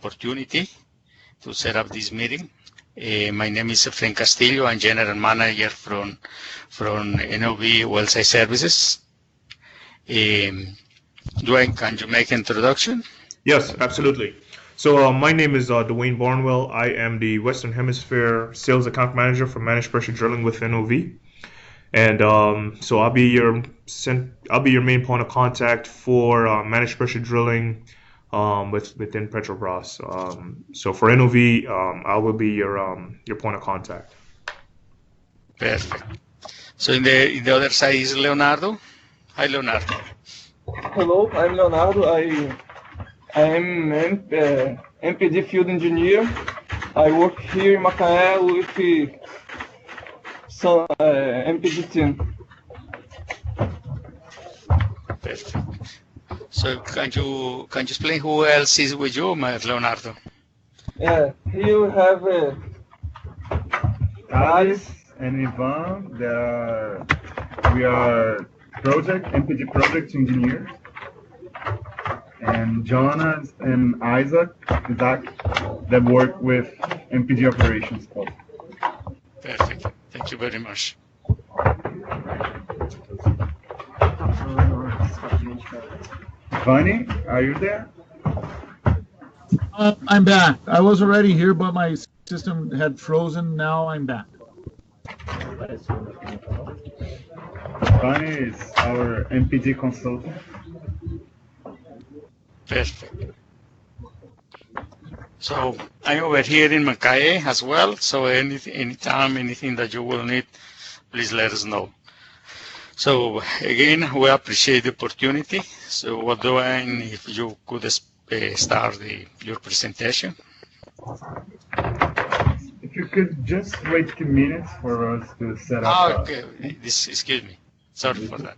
opportunity to set up this meeting. My name is Efrain Castillo. I'm General Manager from NOV Wellsite Services. Dwayne, can you make an introduction? Yes, absolutely. So my name is Dwayne Barnwell. I am the Western Hemisphere Sales Account Manager for Managed Pressure Drilling with NOV. And so I'll be your main point of contact for managed pressure drilling within Petrobras. So for NOV, I will be your point of contact. Perfect. So in the other side is Leonardo. Hi, Leonardo. Hello, I'm Leonardo. I'm MPD field engineer. I work here in Macaé with some MPD team. Perfect. So can you explain who else is with you, Leonardo? Here we have Alice and Ivan. We are MPD project engineers. And Jonas and Isaac that work with MPD operations. Perfect. Thank you very much. Vani, are you there? I'm back. I was already here, but my system had frozen. Now I'm back. Vani is our MPD consultant. Perfect. So I'm over here in Macaé as well. So anytime, anything that you will need, please let us know. So again, we appreciate the opportunity. So what do if you could start your presentation? If you could just wait 2 minutes for us to set up. Okay. Excuse me. Sorry for that.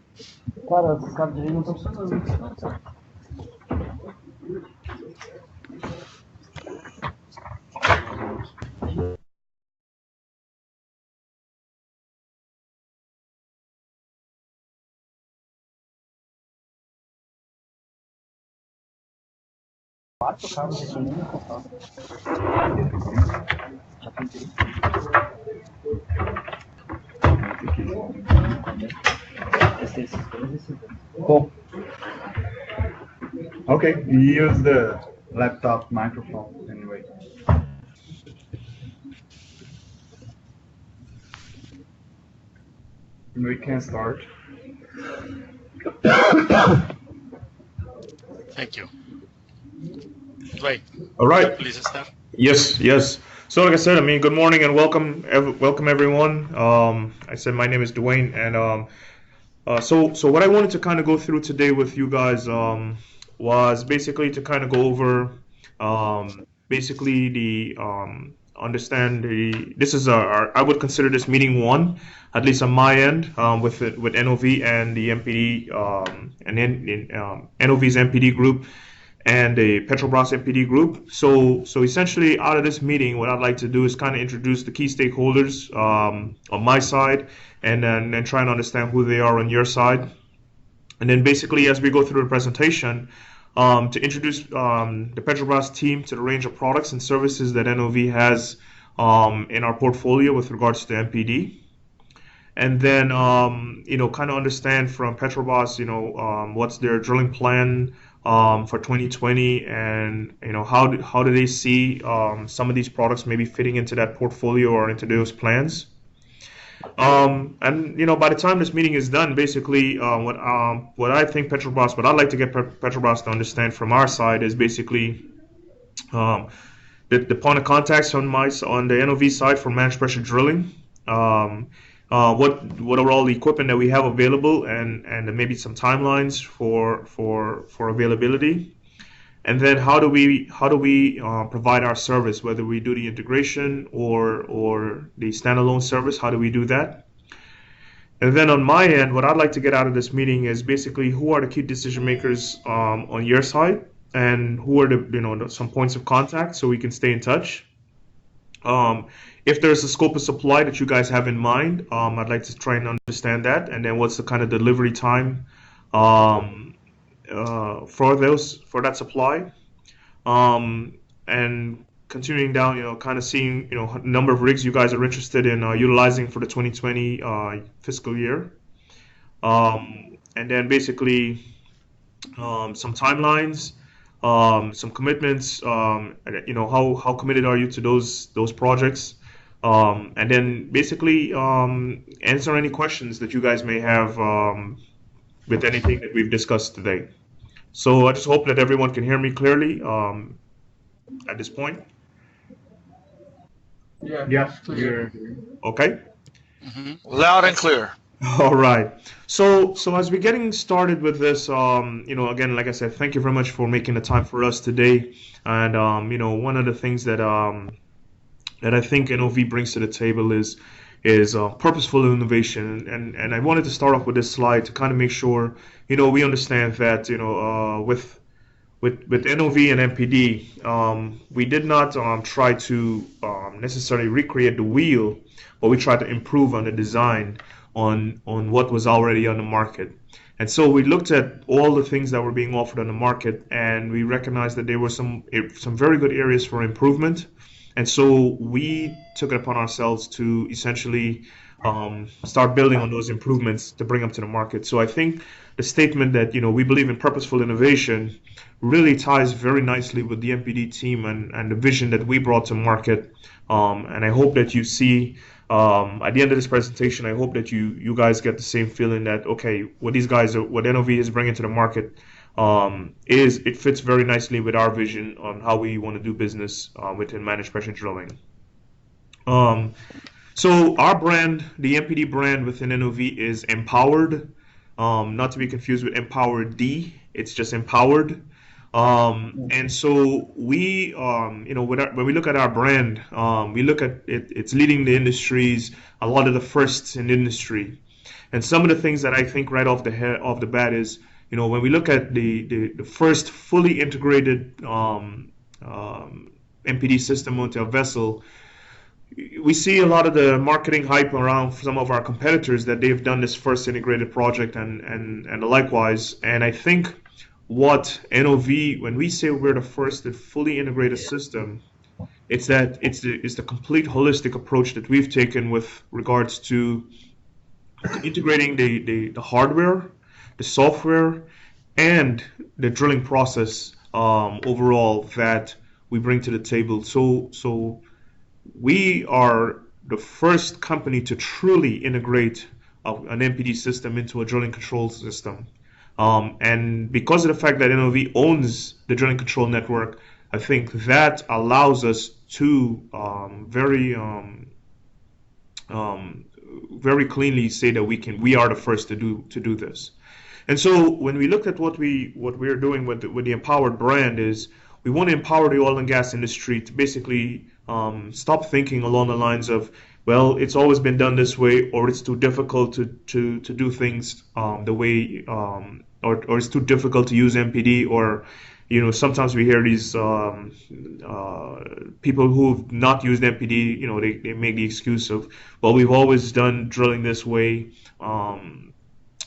Okay, use the laptop microphone anyway. We can start. Thank you. Right. All right. Please start. Yes. So like I said, good morning and welcome everyone. I said my name is Dwayne, and so what I wanted to kind of go through today with you guys was basically to kind of go over basically the understand this is I would consider this meeting one, at least on my end, with NOV and the MPD and then NOV's MPD group and the Petrobras MPD group. So essentially, out of this meeting, what I'd like to do is kind of introduce the key stakeholders on my side, and then try and understand who they are on your side. And then basically, as we go through the presentation, to introduce the Petrobras team to the range of products and services that NOV has in our portfolio with regards to MPD. And then, kind of understand from Petrobras, what's their drilling plan for 2020, and how do they see some of these products maybe fitting into that portfolio or into those plans. And by the time this meeting is done, basically what I think Petrobras, what I'd like to get Petrobras to understand from our side is basically the point of contacts on the NOV side for managed pressure drilling. What are all the equipment that we have available, and maybe some timelines for availability, and then how do we provide our service, whether we do the integration or the standalone service, how do we do that? And then on my end, what I'd like to get out of this meeting is basically who are the key decision makers on your side, and who are some points of contact so we can stay in touch. If there's a scope of supply that you guys have in mind, I'd like to try and understand that, and then what's the kind of delivery time for that supply. and continuing down, kind of seeing, number of rigs you guys are interested in utilizing for the 2020 fiscal year. And then basically some timelines, some commitments, how committed are you to those projects? And then basically answer any questions that you guys may have with anything that we've discussed today. So I just hope that everyone can hear me clearly at this point. Yeah. Yes, Clear. Okay. Loud and clear. All right. So as we're getting started with this, again, like I said, thank you very much for making the time for us today. And one of the things that I think NOV brings to the table is purposeful innovation. And I wanted to start off with this slide to kind of make sure we understand that with NOV and MPD, we did not try to necessarily recreate the wheel, but we tried to improve on the design on what was already on the market. And so we looked at all the things that were being offered on the market, and we recognized that there were some very good areas for improvement. And so we took it upon ourselves to essentially start building on those improvements to bring them to the market. So I think the statement that we believe in purposeful innovation really ties very nicely with the MPD team and the vision that we brought to market. And I hope that you see at the end of this presentation, I hope that you guys get the same feeling that, okay, what NOV is bringing to the market it fits very nicely with our vision on how we want to do business within managed pressure drilling. So our brand, the MPD brand within NOV, is Empowered, not to be confused with Empowered D. It's just Empowered. And so we, when we look at our brand, we look at it's leading the industries, a lot of the firsts in the industry. And some of the things that I think right off the bat is, when we look at the first fully integrated MPD system onto a vessel, we see a lot of the marketing hype around some of our competitors that they've done this first integrated project and likewise. And I think what NOV, when we say we're the first fully integrated system, it's the complete holistic approach that we've taken with regards to integrating the hardware, the software, and the drilling process overall that we bring to the table. So we are the first company to truly integrate an MPD system into a drilling control system. And because of the fact that NOV owns the drilling control network, I think that allows us to very cleanly say that we are the first to do this. And so when we looked at what we're doing with the Empowered brand is we want to empower the oil and gas industry to basically stop thinking along the lines of, well, it's always been done this way, or it's too difficult to do things the way, or it's too difficult to use MPD, or sometimes we hear these people who've not used MPD, they make the excuse of, well, we've always done drilling this way.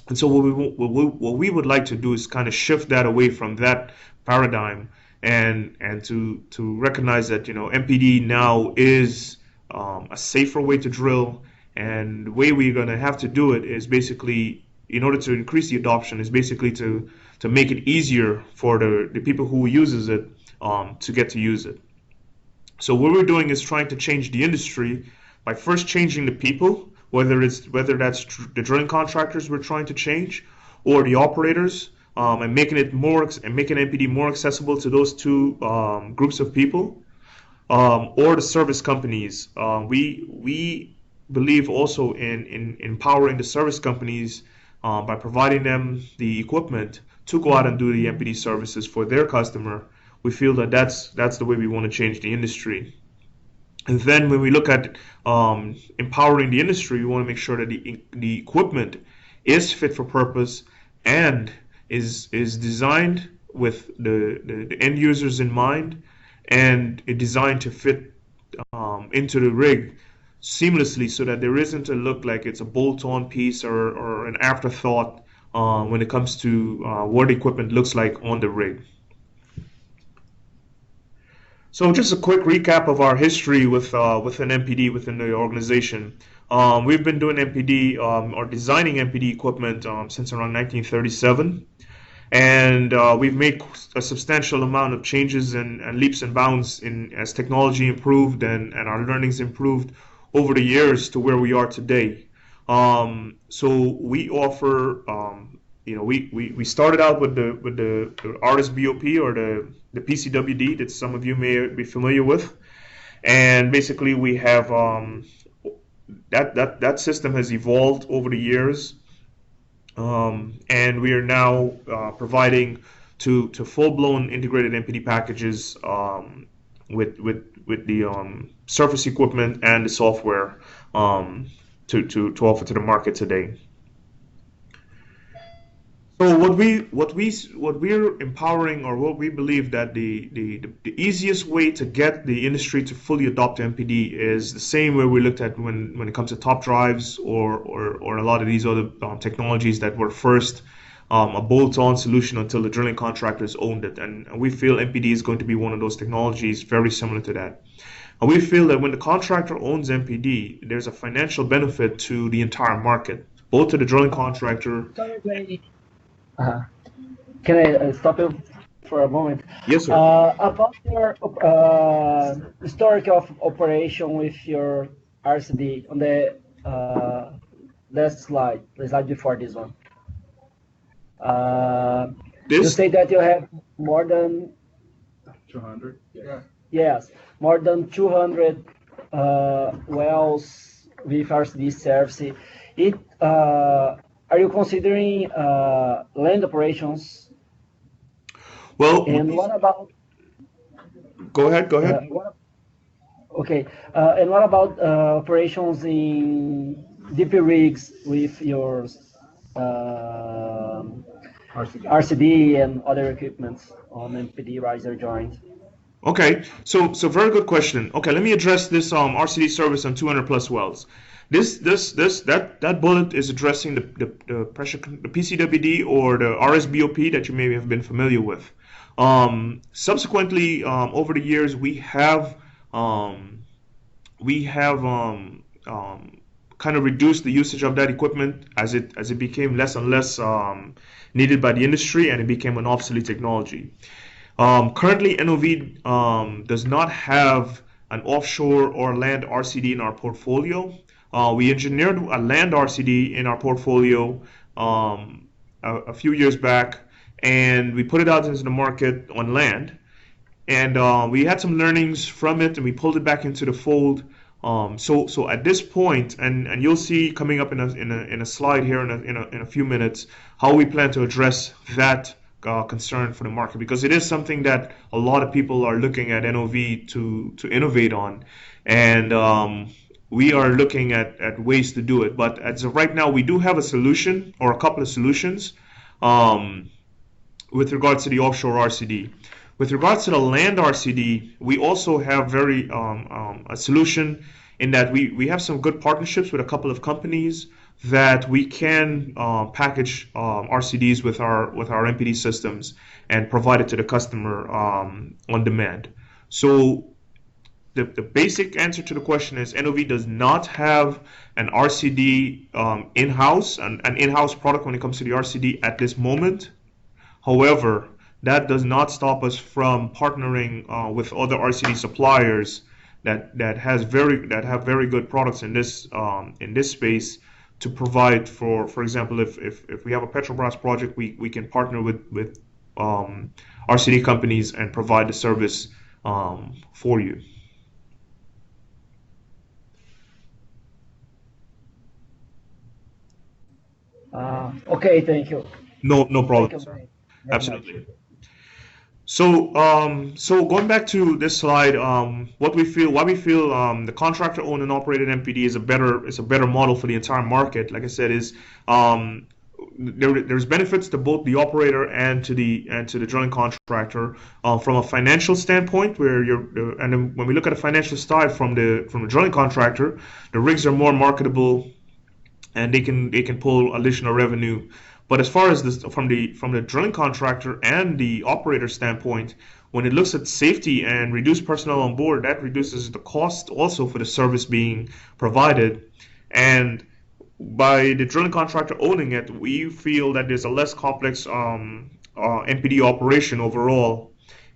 And so what we would like to do is kind of shift that away from that paradigm and to recognize that MPD now is a safer way to drill, and the way we're going to have to do it is basically, in order to increase the adoption, is basically to make it easier for the people who uses it to get to use it. So what we're doing is trying to change the industry by first changing the people, whether that's the drilling contractors we're trying to change, or the operators, and making MPD more accessible to those two groups of people, or the service companies. We believe also in empowering the service companies by providing them the equipment to go out and do the MPD services for their customer. We feel that that's the way we want to change the industry. And then when we look at empowering the industry, we want to make sure that the equipment is fit for purpose and is designed with the end users in mind, and is designed to fit into the rig seamlessly, so that there isn't a look like it's a bolt-on piece or an afterthought when it comes to what the equipment looks like on the rig. So just a quick recap of our history within MPD within the organization. We've been doing MPD or designing MPD equipment since around 1937, and we've made a substantial amount of changes and leaps and bounds in as technology improved and our learnings improved over the years to where we are today. So we offer, we started out with the artist BOP or the PCWD that some of you may be familiar with, and basically we have that system has evolved over the years, and we are now providing to full-blown integrated MPD packages with the surface equipment and the software to offer to the market today. So what we're empowering, or what we believe that the easiest way to get the industry to fully adopt MPD is the same way we looked at when it comes to top drives or a lot of these other technologies that were first a bolt-on solution until the drilling contractors owned it, and we feel MPD is going to be one of those technologies very similar to that. And we feel that when the contractor owns MPD, there's a financial benefit to the entire market, both to the drilling contractor. Can I stop you for a moment? Yes, sir. About your historic of operation with your RCD on the last slide, the slide before this one. You say that you have more than 200. Yeah. Yes, more than 200 wells with RCD service. Are you considering land operations? Well, and what about? Go ahead. Okay, and what about operations in DP rigs with your RCD and other equipments on MPD riser joint? Okay, so very good question. Okay, let me address this RCD service on 200 plus wells. That bullet is addressing the pressure, the PCWD or the RSBOP that you may have been familiar with. Subsequently, over the years, we have kind of reduced the usage of that equipment as it became less and less needed by the industry, and it became an obsolete technology. Currently, NOV does not have an offshore or land RCD in our portfolio. We engineered a land RCD in our portfolio a few years back, and we put it out into the market on land. And we had some learnings from it, and we pulled it back into the fold. So at this point, and you'll see coming up in a slide here in a few minutes how we plan to address that concern for the market, because it is something that a lot of people are looking at NOV to innovate on, and we are looking at ways to do it. But as of right now, we do have a solution or a couple of solutions with regards to the offshore RCD. With regards to the land RCD, we also have a solution in that we have some good partnerships with a couple of companies that we can package RCDs with our MPD systems and provide it to the customer on demand. So the basic answer to the question is NOV does not have an RCD in-house, an in-house product when it comes to the RCD at this moment. However, that does not stop us from partnering with other RCD suppliers that have very good products in this space to provide for example, if we have a Petrobras project, we can partner with RCD companies and provide the service for you. Okay, thank you. No problem. Thank you very Absolutely. much. So going back to this slide, why we feel the contractor owned and operated MPD is a better model for the entire market. Like I said, is there's benefits to both the operator and to the drilling contractor from a financial standpoint, where and then when we look at the financial side from the drilling contractor, the rigs are more marketable and they can pull additional revenue But as far as this, from the drilling contractor and the operator standpoint, when it looks at safety and reduced personnel on board, that reduces the cost also for the service being provided. And by the drilling contractor owning it, we feel that there's a less complex MPD operation overall,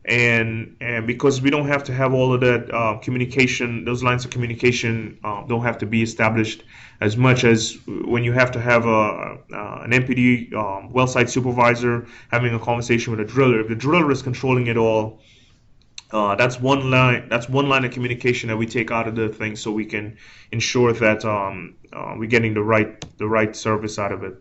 and because we don't have to have all of that communication, those lines of communication don't have to be established as much as when you have to have an MPD well site supervisor having a conversation with a driller. If the driller is controlling it all, that's one line. That's one line of communication that we take out of the thing, so we can ensure that we're getting the right service out of it.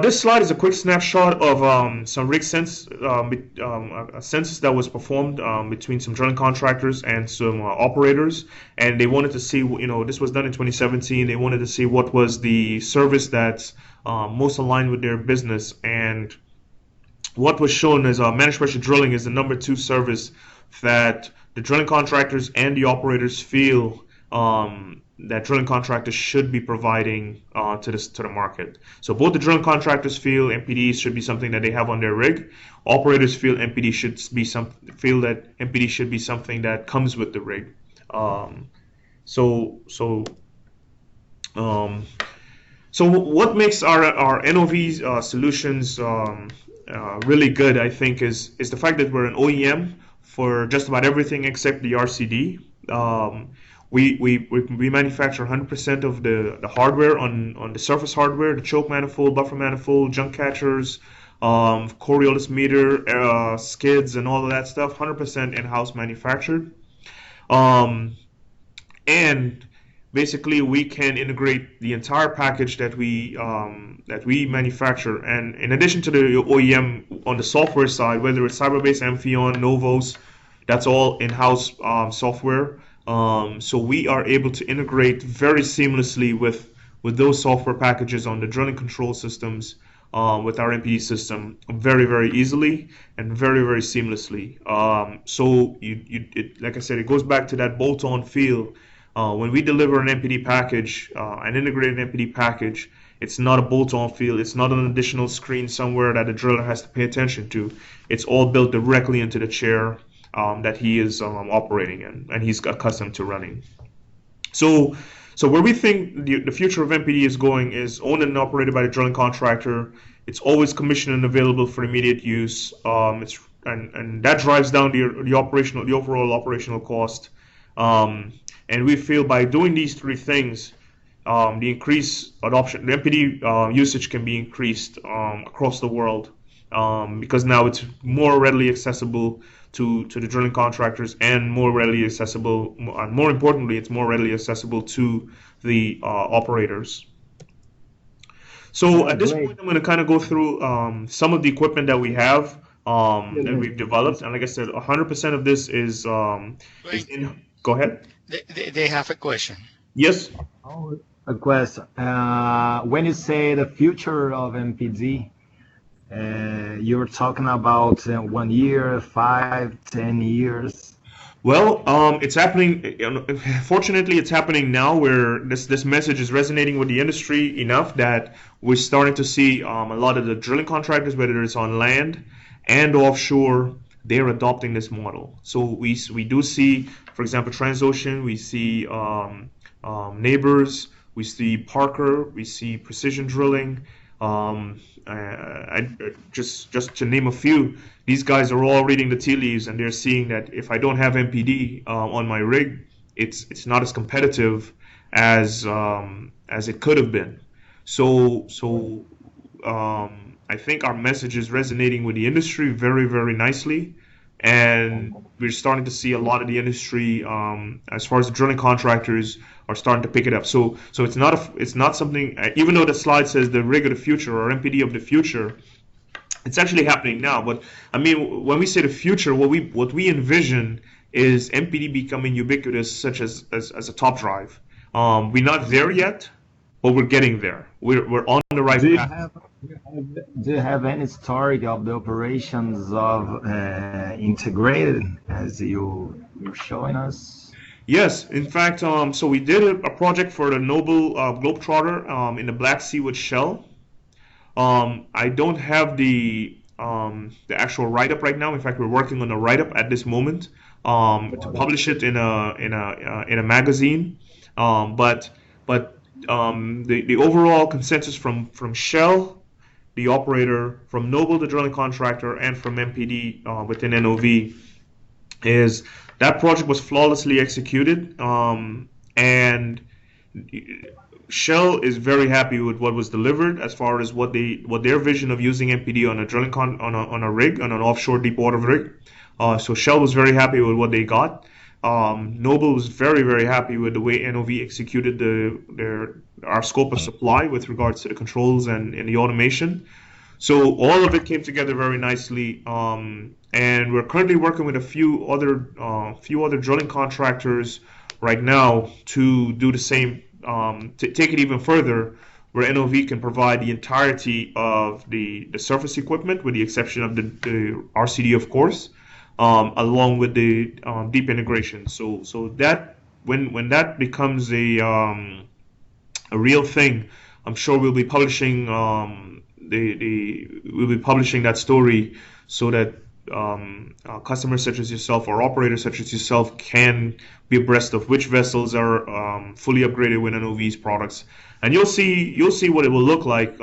This slide is a quick snapshot of some rig census, a census that was performed between some drilling contractors and some operators, and they wanted to see, this was done in 2017. They wanted to see what was the service that's most aligned with their business, and what was shown is managed pressure drilling is the number 2 service that the drilling contractors and the operators feel that drilling contractors should be providing to the market. So both the drilling contractors feel MPD should be something that they have on their rig. Operators feel that MPD should be something that comes with the rig. So what makes our NOV solutions really good, I think, is the fact that we're an OEM for just about everything except the RCD. We manufacture 100% of the hardware on the surface hardware, the choke manifold, buffer manifold, junk catchers, Coriolis meter, skids, and all of that stuff. 100% in-house manufactured, and basically we can integrate the entire package that we manufacture. And in addition to the OEM on the software side, whether it's Cyberbase, Amphion, Novos, that's all in-house software. So we are able to integrate very seamlessly with those software packages on the drilling control systems with our MPD system very, very easily and very, very seamlessly. So like I said, it goes back to that bolt-on feel. When we deliver an MPD package, an integrated MPD package, it's not a bolt-on feel. It's not an additional screen somewhere that the driller has to pay attention to. It's all built directly into the chair that he is operating in and he's accustomed to running. So where we think the future of MPD is going is owned and operated by the drilling contractor. It's always commissioned and available for immediate use. And that drives down the overall operational cost. And we feel by doing these 3 things, the increased adoption, the MPD usage can be increased across the world because now it's more readily accessible to the drilling contractors and more readily accessible, and more importantly, it's more readily accessible to the operators. So at this point, I'm going to kind of go through some of the equipment that we have that we've developed, and like I said, 100% of this is in. Go ahead. They have a question. Yes. Oh, a question. When you say the future of MPD, you're talking about 1 year, 5, 10 years. Well, it's happening. Fortunately, it's happening now, where this message is resonating with the industry enough that we're starting to see a lot of the drilling contractors, whether it's on land and offshore, they're adopting this model. So we do see, for example, Transocean, we see Neighbors, we see Parker, we see Precision Drilling. Just to name a few, these guys are all reading the tea leaves, and they're seeing that if I don't have MPD on my rig, it's not as competitive as it could have been. So I think our message is resonating with the industry very, very nicely, and we're starting to see a lot of the industry, as far as the drilling contractors, are starting to pick it up. So it's not something. Even though the slide says the rig of the future or MPD of the future, it's actually happening now. But I mean, when we say the future, what we envision is MPD becoming ubiquitous, such as a top drive. We're not there yet, but we're getting there. We're on the right path. Do you have any story of the operations of integrated, as you're showing us? Yes, in fact, so we did a project for the Noble Globetrotter in the Black Sea with Shell. I don't have the actual write-up right now. In fact, we're working on a write-up at this moment to publish it in a magazine. But the overall consensus from Shell, the operator, from Noble, the drilling contractor, and from MPD within NOV is that project was flawlessly executed, and Shell is very happy with what was delivered as far as what their vision of using MPD on a on a rig, on an offshore deep water rig. So Shell was very happy with what they got. Noble was very happy with the way NOV executed our scope of supply with regards to the controls and the automation. So all of it came together very nicely, and we're currently working with a few other drilling contractors right now to do the same, to take it even further, where NOV can provide the entirety of the surface equipment, with the exception of the RCD, of course, along with the deep integration. So that when that becomes a real thing, I'm sure we'll be publishing that story so that customers such as yourself or operators such as yourself can be abreast of which vessels are fully upgraded with NOV's products. And you'll see what it will look like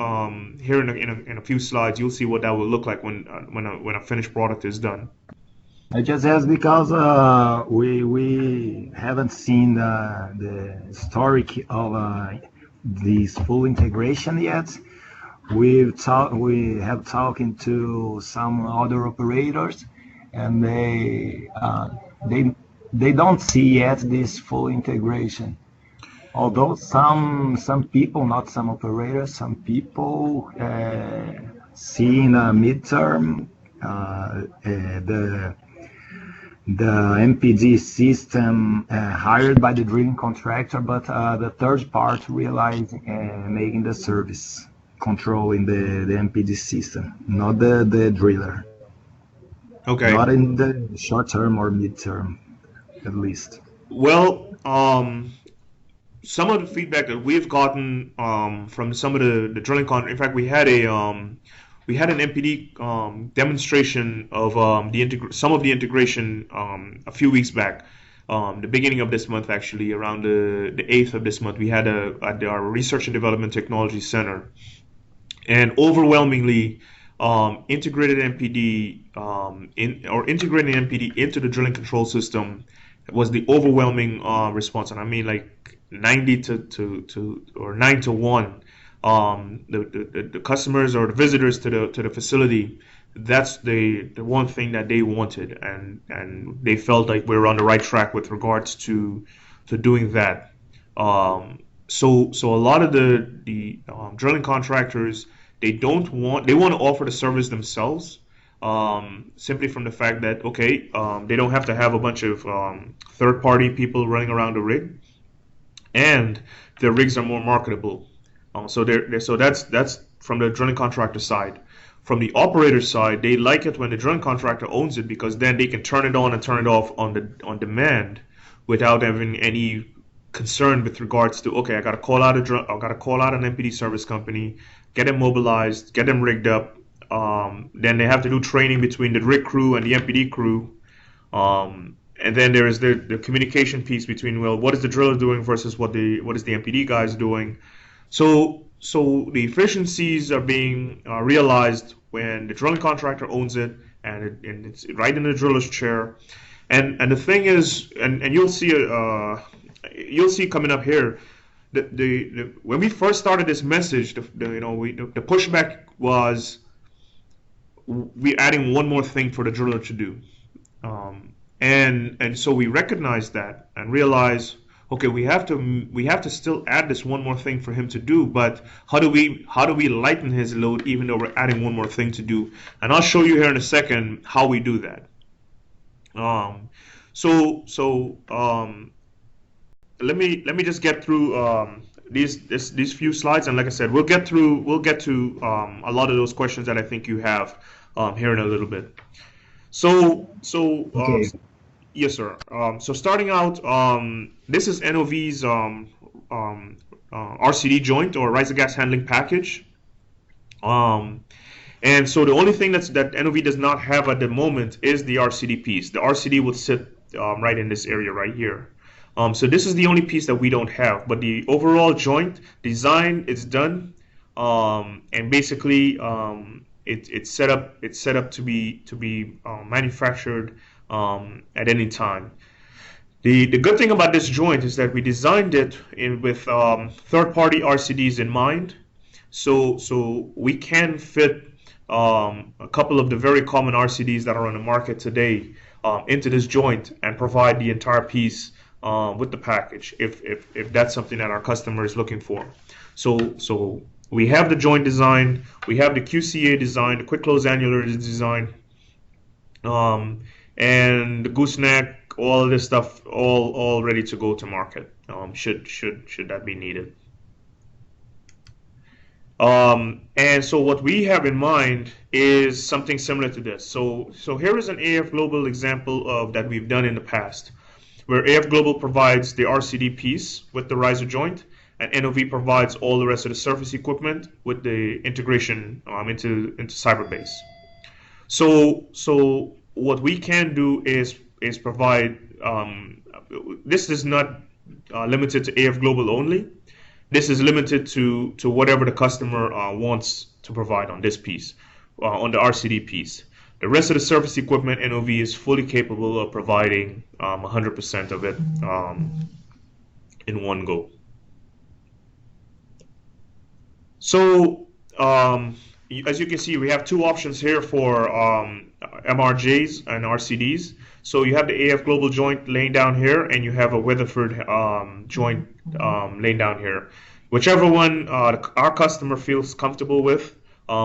here in a few slides. You'll see what that will look like when a finished product is done. I just asked because we haven't seen the story of this full integration yet. We have talking to some other operators, and they don't see yet this full integration. Although some people, not some operators, some people see in a midterm the MPD system hired by the drilling contractor, but the third part realizing making the service, controlling the MPD system, not the driller. Okay. Not in the short term or mid term, at least. Well, some of the feedback that we've gotten from some of the drilling in fact, we had an MPD demonstration of some of the integration a few weeks back. The beginning of this month, actually, around the 8th of this month, we had at our Research and Development Technology Center. And overwhelmingly, integrating MPD into the drilling control system was the overwhelming response. And I mean, like 90 or 9 to 1. The customers or the visitors to the facility, that's the one thing that they wanted, and they felt like we were on the right track with regards to doing that. So a lot of the drilling contractors, they want to offer the service themselves, simply from the fact that they don't have to have a bunch of third-party people running around the rig, and their rigs are more marketable. So that's from the drilling contractor side. From the operator side, they like it when the drilling contractor owns it, because then they can turn it on and turn it off on demand without having any concern with regards to I got to call out an MPD service company, get them mobilized, get them rigged up. Then they have to do training between the rig crew and the MPD crew. And then there is the communication piece between, well, what is the driller doing versus what is the MPD guys doing. So the efficiencies are being realized when the drilling contractor owns it, and it's right in the driller's chair. And the thing is, and you'll see coming up here, when we first started this message, the pushback was we adding one more thing for the driller to do, and so we recognized that and realized, okay, we have to still add this one more thing for him to do, but how do we lighten his load even though we're adding one more thing to do? And I'll show you here in a second how we do that. Let me just get through these few slides, and like I said, we'll get to a lot of those questions that I think you have here in a little bit. Okay. Yes, sir. So starting out, this is NOV's RCD joint, or riser gas handling package. And so the only thing that NOV does not have at the moment is the RCD piece. The RCD would sit right in this area right here. So this is the only piece that we don't have. But the overall joint design is done, and basically it's set up to be manufactured at any time. The good thing about this joint is that we designed it with third-party RCDs in mind. So we can fit a couple of the very common RCDs that are on the market today into this joint and provide the entire piece with the package if that's something that our customer is looking for. So we have the joint design, we have the QCA design, the quick close annular design, and the gooseneck, all of this stuff, all ready to go to market. Should that be needed. And so what we have in mind is something similar to this. So here is an AF Global example of that we've done in the past, where AF Global provides the RCD piece with the riser joint, and NOV provides all the rest of the surface equipment with the integration into Cyberbase. So what we can do is provide. This is not limited to AF Global only. This is limited to whatever the customer wants to provide on this piece, on the RCD piece. The rest of the surface equipment, NOV is fully capable of providing 100% of it in one go. So as you can see, we have two options here for MRJs and RCDs. So you have the AF Global joint laying down here, and you have a Weatherford joint laying down here. Whichever one our customer feels comfortable with,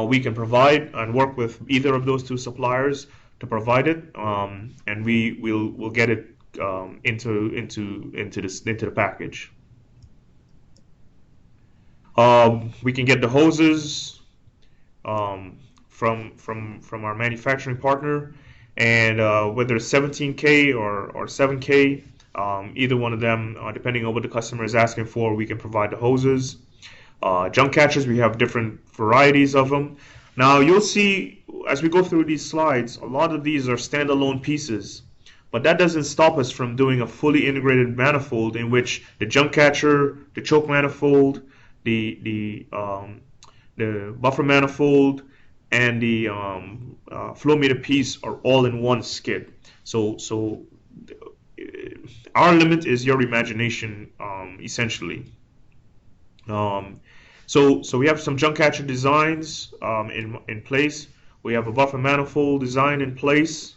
we can provide and work with either of those two suppliers to provide it, and we'll get it into the package. We can get the hoses from our manufacturing partner, and whether it's 17K or 7K, either one of them, depending on what the customer is asking for, we can provide the hoses. Junk catchers, we have different varieties of them. Now you'll see as we go through these slides, a lot of these are standalone pieces, but that doesn't stop us from doing a fully integrated manifold in which the junk catcher, the choke manifold, the buffer manifold, and the flow meter piece are all in one skid. So our limit is your imagination, essentially. So we have some junk catcher designs in place. We have a buffer manifold design in place.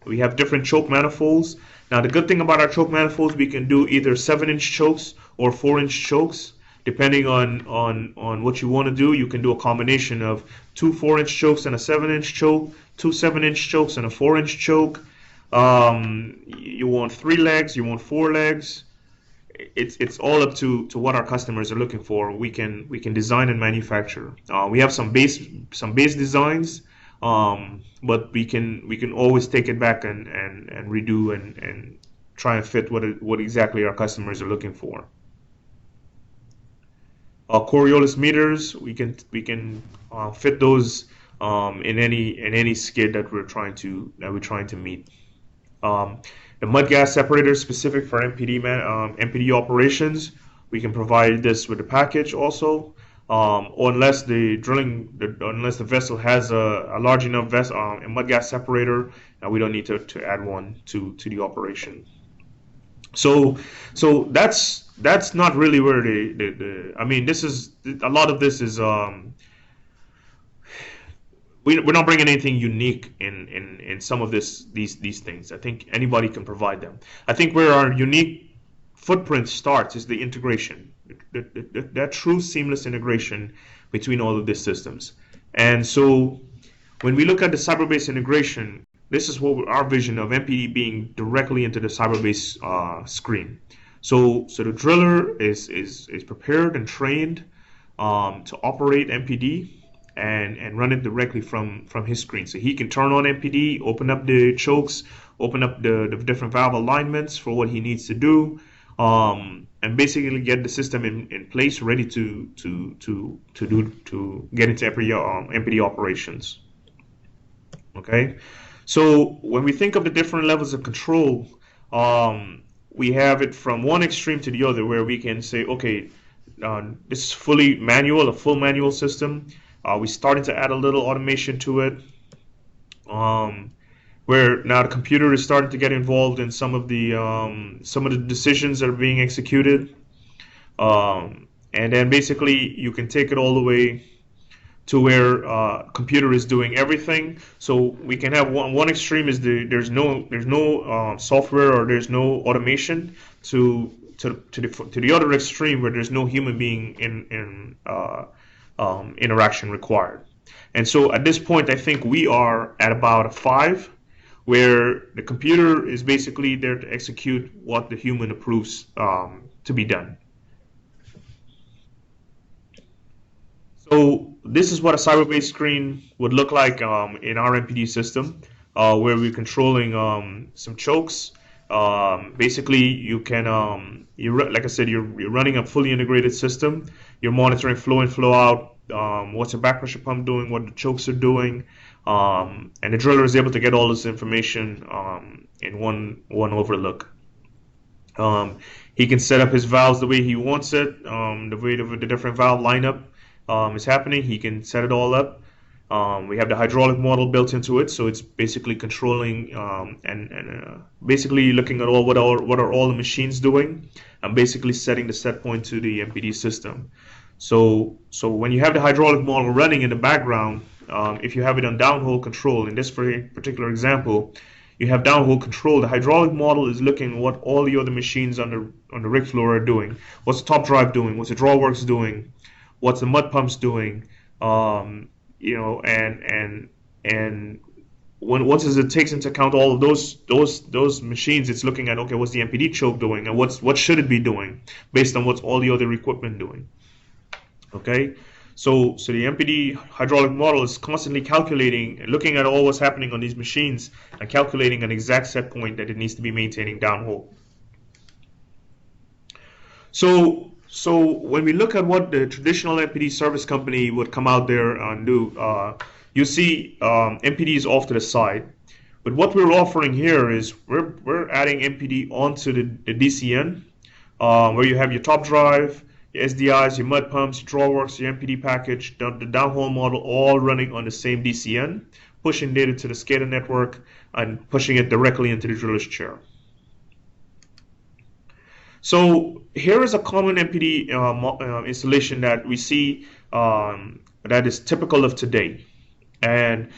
We have different choke manifolds. Now the good thing about our choke manifolds, we can do either 7-inch chokes or 4-inch chokes. Depending on what you want to do, you can do a combination of 2 4-inch chokes and a 7-inch choke, 2 7-inch chokes and a 4-inch choke. You want 3 legs, you want 4 legs. It's all up to what our customers are looking for. We can design and manufacture. We have some base designs, but we can always take it back and redo and try and fit what exactly our customers are looking for. Coriolis meters, we can fit those in any skid that we're trying to meet. The mud gas separator specific for MPD operations, we can provide this with the package also, unless the vessel has a large enough a mud gas separator, we don't need to add one to the operation. So that's not really where I mean, this is a lot of this is we're not bringing anything unique in some of these things. I think anybody can provide them. I think where our unique footprint starts is the integration, that true seamless integration between all of these systems. And so when we look at the Cyberbase integration, this is what our vision of MPD being directly into the Cyberbase screen. So the driller is prepared and trained to operate MPD and run it directly from his screen. So he can turn on MPD, open up the chokes, open up the different valve alignments for what he needs to do, and basically get the system in place, ready to get into MPD operations. Okay, so when we think of the different levels of control, we have it from one extreme to the other, where we can say, okay, this is fully manual, a full manual system. We started to add a little automation to it, where now the computer is starting to get involved in some of the decisions that are being executed, and then basically you can take it all the way to where computer is doing everything. So we can have one extreme is there's no software, or there's no automation, to the other extreme, where there's no human being interaction required. And so at this point, I think we are at about a 5, where the computer is basically there to execute what the human approves to be done. So this is what a cyber-based screen would look like in our MPD system, where we're controlling some chokes. Basically, you can, like I said, you're running a fully integrated system. You're monitoring flow in, flow out, what's the back pressure pump doing, what the chokes are doing, and the driller is able to get all this information in one overlook. He can set up his valves the way he wants it, the way the different valve lineup is happening. He can set it all up. We have the hydraulic model built into it, so it's basically controlling and basically looking at what are all the machines doing, and basically setting the set point to the MPD system. So when you have the hydraulic model running in the background, if you have it on downhole control, in this particular example, you have downhole control. The hydraulic model is looking at what all the other machines on the rig floor are doing. What's the top drive doing? What's the drawworks doing? What's the mud pumps doing? And once it takes into account all of those machines, it's looking at, okay, what's the MPD choke doing, and what should it be doing based on what's all the other equipment doing. Okay, so the MPD hydraulic model is constantly calculating, looking at all what's happening on these machines, and calculating an exact set point that it needs to be maintaining downhole. So when we look at what the traditional MPD service company would come out there and do, you see MPD is off to the side. But what we're offering here is we're adding MPD onto the DCN, where you have your top drive, your SDIs, your mud pumps, your drawworks, your MPD package, the downhole model, all running on the same DCN, pushing data to the SCADA network and pushing it directly into the driller's chair. So here is a common MPD installation that we see that is typical of today, and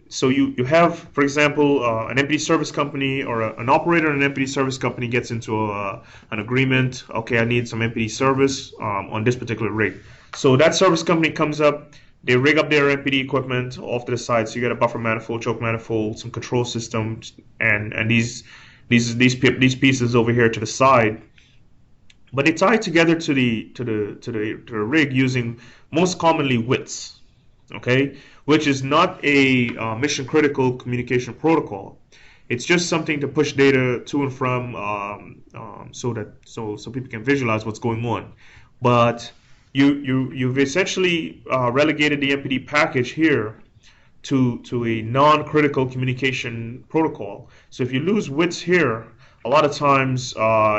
so you have, for example, an MPD service company or an operator in an MPD service company gets into an agreement. Okay, I need some MPD service on this particular rig. So that service company comes up, they rig up their MPD equipment off to the side. So you get a buffer manifold, choke manifold, some control systems, and these pieces over here to the side. But they tie together to the rig using most commonly WITS. Okay, which is not a mission critical communication protocol. It's just something to push data to and from, so people can visualize what's going on. But you've essentially relegated the MPD package here to a non-critical communication protocol. So if you lose WITS here, a lot of times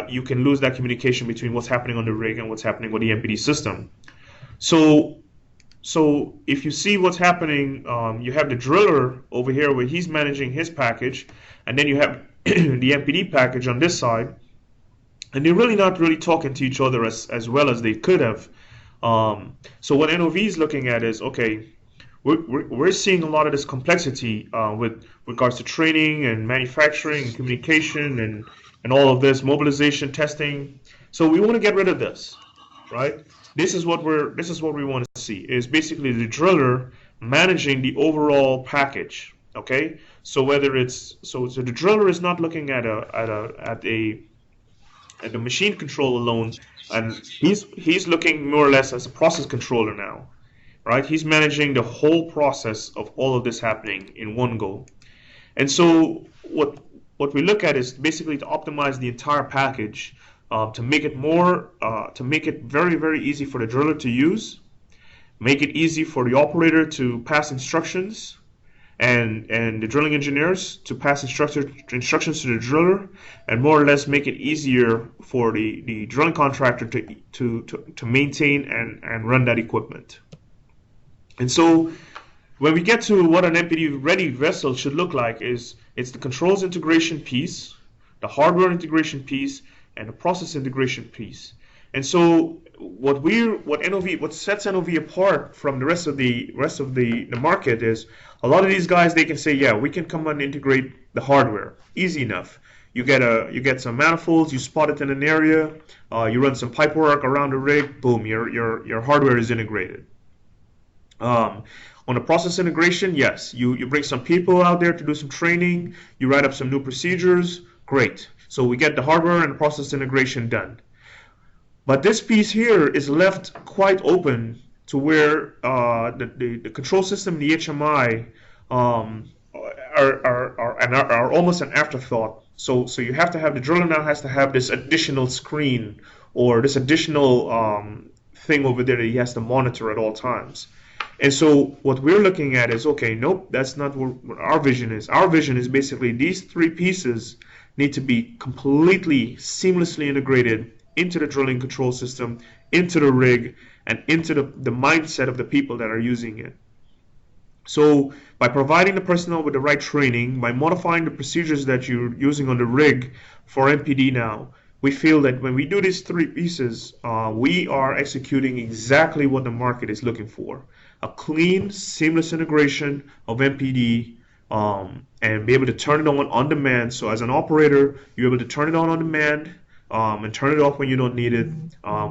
you can lose that communication between what's happening on the rig and what's happening with the MPD system. So if you see what's happening, you have the driller over here where he's managing his package, and then you have the MPD package on this side, and they're really not really talking to each other as well as they could have. So what NOV is looking at is, okay, we're seeing a lot of this complexity with regards to training and manufacturing and communication and all of this, mobilization, testing. So we want to get rid of this, right? This is what we want to see, is basically the driller managing the overall package. Okay, so whether it's so the driller is not looking at the machine control alone, and he's looking more or less as a process controller now, right? He's managing the whole process of all of this happening in one go. And so what what we look at is basically to optimize the entire package, to make it very, very easy for the driller to use, make it easy for the operator to pass instructions, and the drilling engineers to pass instructions to the driller, and more or less make it easier for the drilling contractor to maintain and run that equipment. And so when we get to what an MPD ready vessel should look like, it's the controls integration piece, the hardware integration piece, and the process integration piece. And so what sets NOV apart from the rest of the market is a lot of these guys, they can say, yeah, we can come and integrate the hardware, easy enough. You get some manifolds, you spot it in an area, you run some pipe work around the rig, boom, your hardware is integrated. On the process integration, yes, you bring some people out there to do some training, you write up some new procedures, great. So we get the hardware and the process integration done. But this piece here is left quite open to where the control system, the HMI, are almost an afterthought. So you have to have, the driller now has to have this additional screen or this additional thing over there that he has to monitor at all times. And so what we're looking at is, okay, nope, that's not what our vision is. Our vision is basically these three pieces need to be completely seamlessly integrated into the drilling control system, into the rig, and into the mindset of the people that are using it. So by providing the personnel with the right training, by modifying the procedures that you're using on the rig for MPD now, we feel that when we do these three pieces, we are executing exactly what the market is looking for. A clean, seamless integration of MPD, and be able to turn it on demand. So as an operator, you're able to turn it on demand, and turn it off when you don't need it,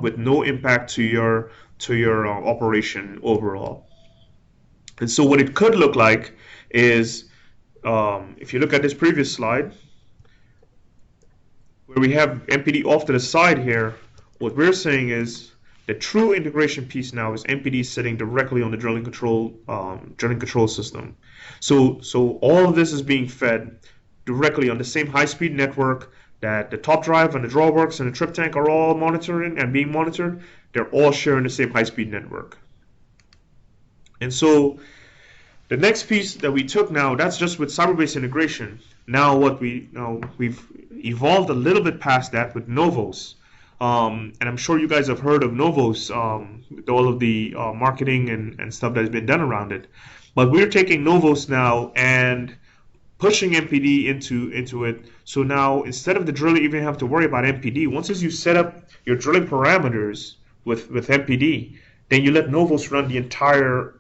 with no impact to your operation overall. And so what it could look like is, if you look at this previous slide, where we have MPD off to the side here, what we're saying is the true integration piece now is MPD sitting directly on the drilling control system. So all of this is being fed directly on the same high-speed network that the top drive and the drawworks and the trip tank are all monitoring and being monitored. They're all sharing the same high-speed network. And so the next piece that we took now, that's just with cyber-based integration. Now we've evolved a little bit past that with Novos. And I'm sure you guys have heard of Novos, with all of the marketing and stuff that has been done around it. But we're taking Novos now and pushing MPD into it. So now instead of the driller even have to worry about MPD, once as you set up your drilling parameters with MPD, then you let Novos run the entire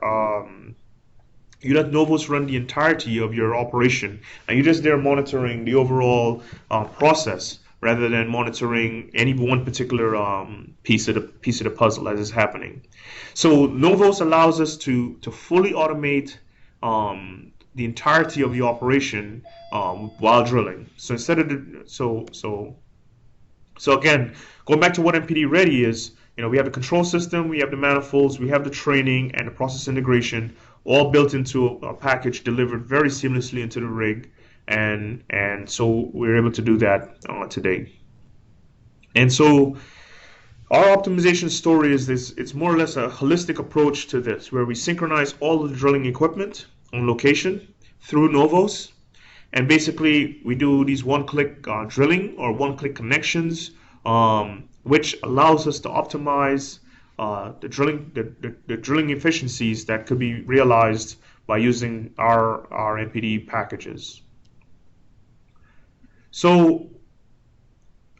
entirety of your operation, and you're just there monitoring the overall process rather than monitoring any one particular piece of the puzzle as is happening. So Novos allows us to fully automate the entirety of the operation while drilling. So instead of so again, going back to what MPD Ready is, we have the control system, we have the manifolds, we have the training and the process integration, all built into a package delivered very seamlessly into the rig, and so we're able to do that today. And so our optimization story is this: it's more or less a holistic approach to this, where we synchronize all of the drilling equipment on location through Novos, and basically we do these one-click drilling or one-click connections, which allows us to optimize the drilling efficiencies that could be realized by using our MPD packages. So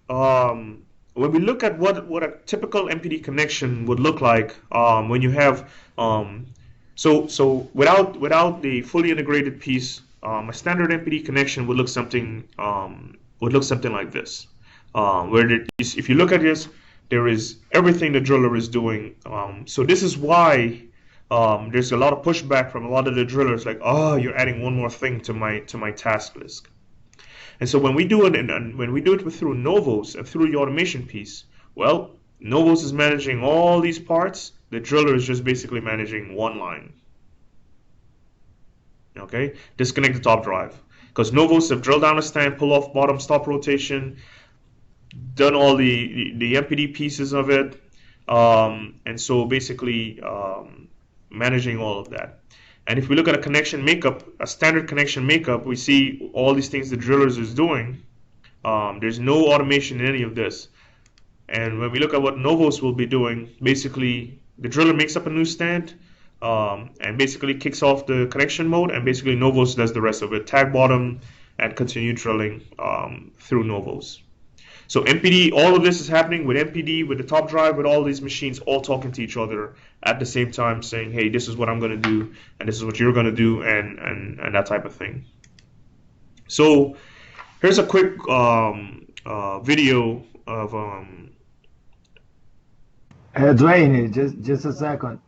when we look at what a typical MPD connection would look like, when you have so without the fully integrated piece, a standard MPD connection would look something like this, where if you look at this, there is everything the driller is doing. So this is why there's a lot of pushback from a lot of the drillers, like, oh, you're adding one more thing to my task list. And so when we do it through Novos and through the automation piece, well, Novos is managing all these parts. The driller is just basically managing one line. Okay, disconnect the top drive. because Novos have drilled down a stand, pull off bottom stop rotation, done all the MPD pieces of it, and so basically managing all of that. And if we look at a connection makeup, a standard connection makeup, we see all these things the drillers is doing. There's no automation in any of this. And when we look at what Novos will be doing, basically the driller makes up a new stand and basically kicks off the connection mode, and basically Novos does the rest of it, tag bottom and continue drilling through Novos. So MPD, all of this is happening with MPD, with the top drive, with all these machines all talking to each other at the same time, saying, hey, this is what I'm going to do, and this is what you're going to do, and that type of thing. So here's a quick video of... Dwayne, just a second.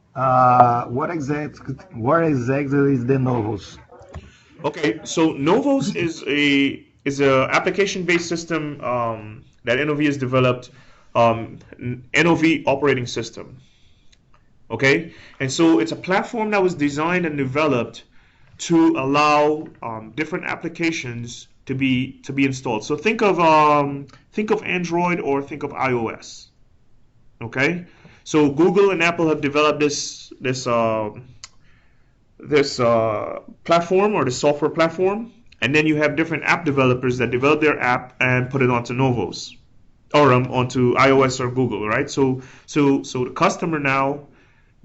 What exactly is the Novos? Okay, so Novos is a application-based system that NOV has developed, NOV operating system. Okay, and so it's a platform that was designed and developed to allow different applications to be installed. So think of Android or think of iOS. Okay, so Google and Apple have developed this platform, or the software platform, and then you have different app developers that develop their app and put it onto Novos or onto iOS or Google, right? So the customer now,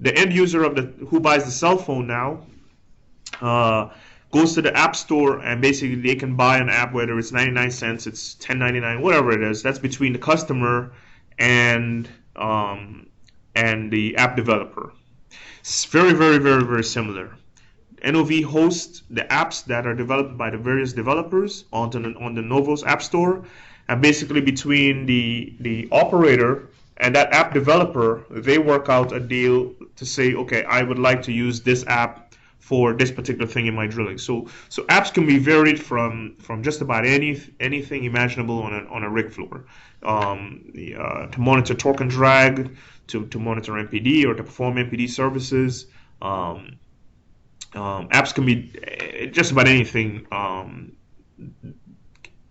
the end user who buys the cell phone now, goes to the app store, and basically they can buy an app, whether it's 99 cents, it's $10.99, whatever it is. That's between the customer and the app developer. It's very, very, very, very similar. NOV hosts the apps that are developed by the various developers on the Novos App Store, and basically between the operator and that app developer, they work out a deal to say, okay, I would like to use this app for this particular thing in my drilling. So apps can be varied from just about anything imaginable on a rig floor, to monitor torque and drag, to monitor MPD or to perform MPD services. Apps can be just about anything.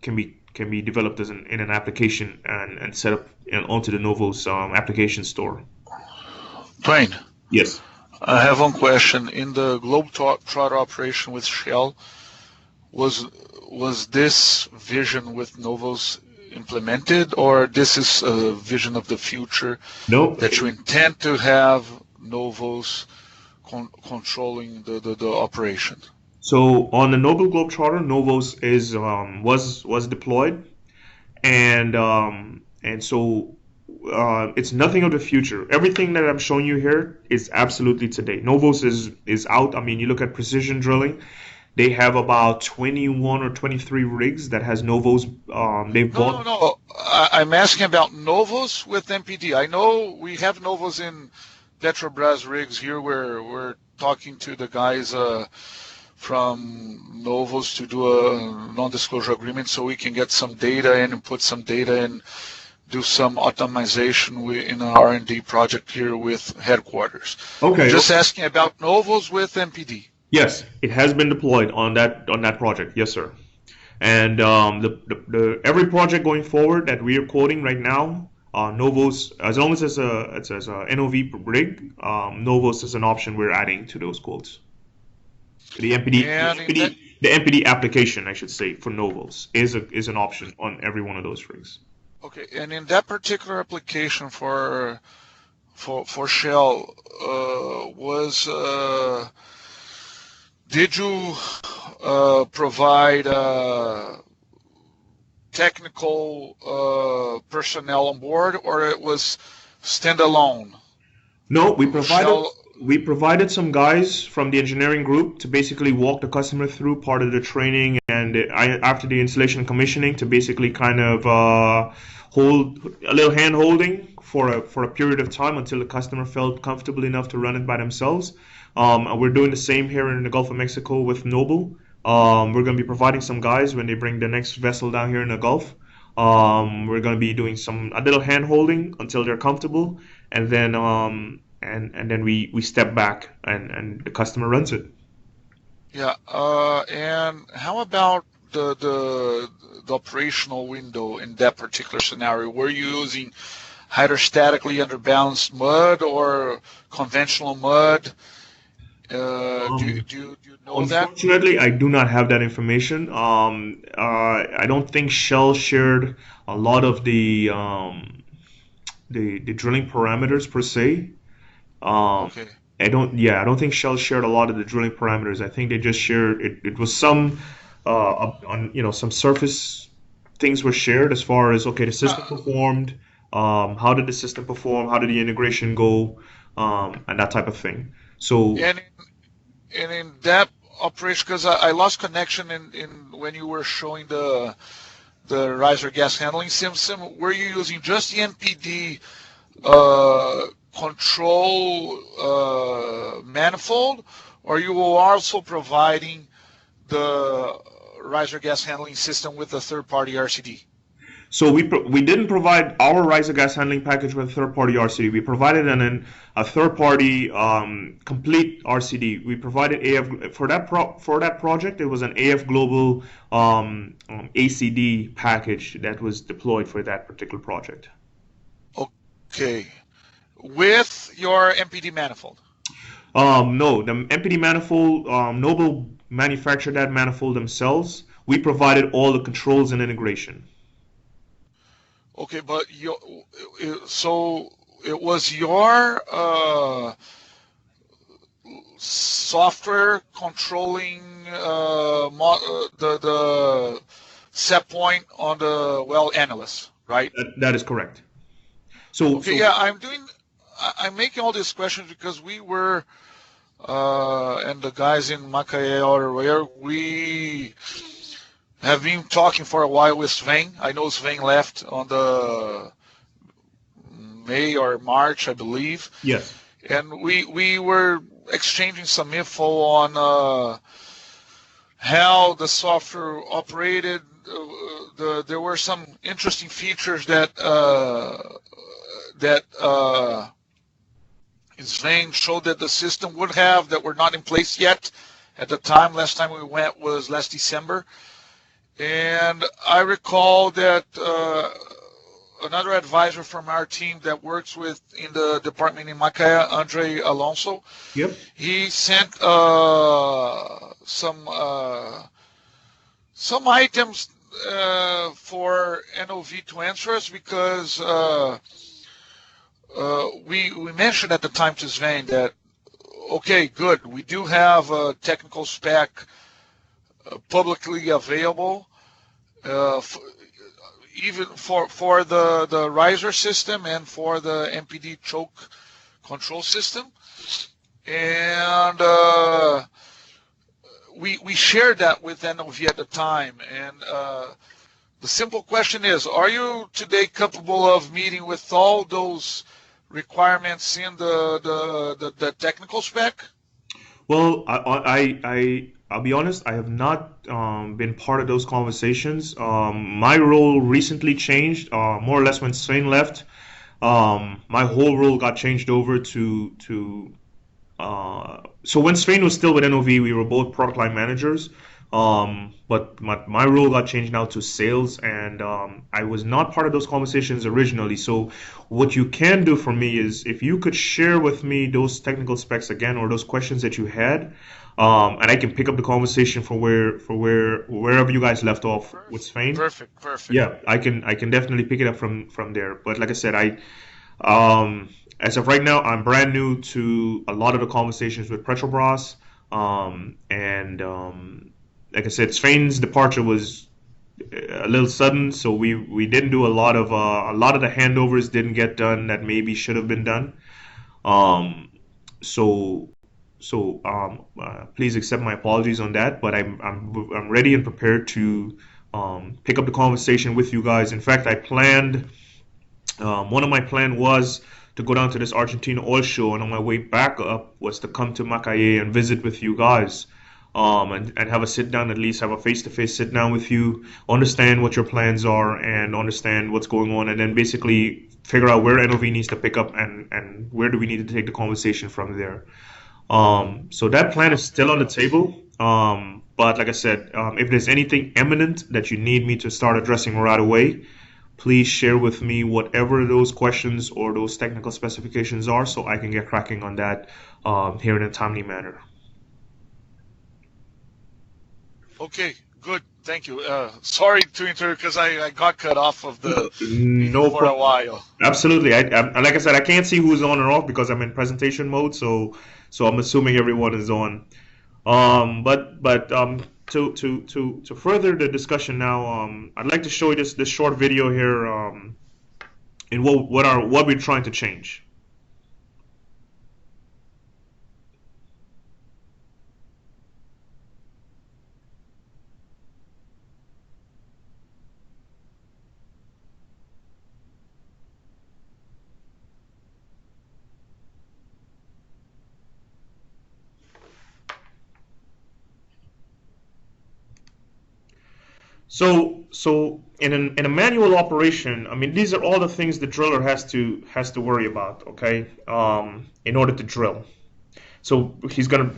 Can be developed in an application and set up onto the Novos application store. Dwayne, Yes. I have one question. In the Globetrotter operation with Shell, was this vision with Novos implemented, or this is a vision of the future? No. That you intend to have Novos controlling the operation? So on the Noble Globetrotter, Novos was deployed, and so it's nothing of the future. Everything that I'm showing you here is absolutely today. Novos is out. I mean, you look at Precision Drilling, they have about 21 or 23 rigs that has Novos. They've bought. No. I'm asking about Novos with MPD. I know we have Novos in Petrobras rigs here, where we're talking to the guys from Novos to do a non-disclosure agreement so we can get some data in and put some data in, do some optimization in an R&D project here with headquarters. Okay. Just asking about Novos with MPD. Yes, it has been deployed on that project. Yes, sir. And the every project going forward that we are quoting right now, Novos, as long as it's a NOV rig, Novos is an option we're adding to those quotes. The MPD application, I should say, for Novos is an option on every one of those rigs. Okay, and in that particular application for Shell, did you provide technical personnel on board, or it was standalone? No, we provided some guys from the engineering group to basically walk the customer through part of the training, and after the installation and commissioning, to basically kind of hold a little hand holding for a period of time until the customer felt comfortable enough to run it by themselves. And we're doing the same here in the Gulf of Mexico with Noble. We're going to be providing some guys when they bring the next vessel down here in the Gulf. We're going to be doing a little hand holding until they're comfortable, and then and then we step back and the customer runs it. Yeah. And how about the operational window in that particular scenario? Were you using hydrostatically underbalanced mud or conventional mud? Do you know that? Unfortunately, I do not have that information. I don't think Shell shared a lot of the drilling parameters per se. Okay. I don't think Shell shared a lot of the drilling parameters. I think they just shared it was some some surface things were shared as far as okay, the system performed, how did the system perform, how did the integration go, and that type of thing. So And in that operation, because I lost connection in when you were showing the riser gas handling system, were you using just the NPD control manifold, or you were also providing the riser gas handling system with a third-party RCD? So we didn't provide our riser gas handling package with a third-party RCD. We provided a third-party complete RCD. We provided AF for that project. It was an AF Global ACD package that was deployed for that particular project. Okay, with your MPD manifold. No, the MPD manifold, Noble manufactured that manifold themselves. We provided all the controls and integration. Okay, but so it was your software controlling the set point on the well analyst, right? That is correct. So yeah, I'm making all these questions because we were and the guys in Macaé are aware, we have been talking for a while with Sven. I know Sven left on the May or March, I believe. Yes. And we were exchanging some info on how the software operated. There were some interesting features that Sven showed that the system would have that were not in place yet at the time. Last time we went was last December. And I recall that another advisor from our team that works with in the department in Macaé, Andre Alonso, yep, he sent some items for NOV to answer us because we mentioned at the time to Sven that okay, good, we do have a technical spec publicly available. Even for the riser system and for the MPD choke control system, and we shared that with NOV at the time. And the simple question is: are you today capable of meeting with all those requirements in the technical spec? Well, I'll be honest, I have not been part of those conversations. My role recently changed, more or less when Sven left. My whole role got changed over to so when Sven was still with NOV, we were both product line managers. But my role got changed now to sales, and I was not part of those conversations originally. So what you can do for me is if you could share with me those technical specs again or those questions that you had, and I can pick up the conversation from wherever you guys left off with Sven. Perfect. Yeah, I can definitely pick it up from there. But like I said, as of right now, I'm brand new to a lot of the conversations with Petrobras, like I said, Sven's departure was a little sudden, so we didn't do a lot of the handovers didn't get done that maybe should have been done. Please accept my apologies on that, but I'm ready and prepared to pick up the conversation with you guys. In fact, I planned one of my plan was to go down to this Argentina oil show, and on my way back up was to come to Macaé and visit with you guys. And have a sit down, at least have a face-to-face sit down with you, understand what your plans are and understand what's going on, and then basically figure out where NOV needs to pick up and where do we need to take the conversation from there. So that plan is still on the table. But like I said, if there's anything imminent that you need me to start addressing right away, please share with me whatever those questions or those technical specifications are so I can get cracking on that here in a timely manner. Okay, good. Thank you. Sorry to interrupt because I got cut off of the meeting No for a problem. while. Absolutely. Like I said, I can't see who's on or off because I'm in presentation mode, so I'm assuming everyone is on. But to further the discussion now, I'd like to show you this short video here in what we're trying to change. So in a manual operation, I mean, these are all the things the driller has to worry about, okay, in order to drill. So he's gonna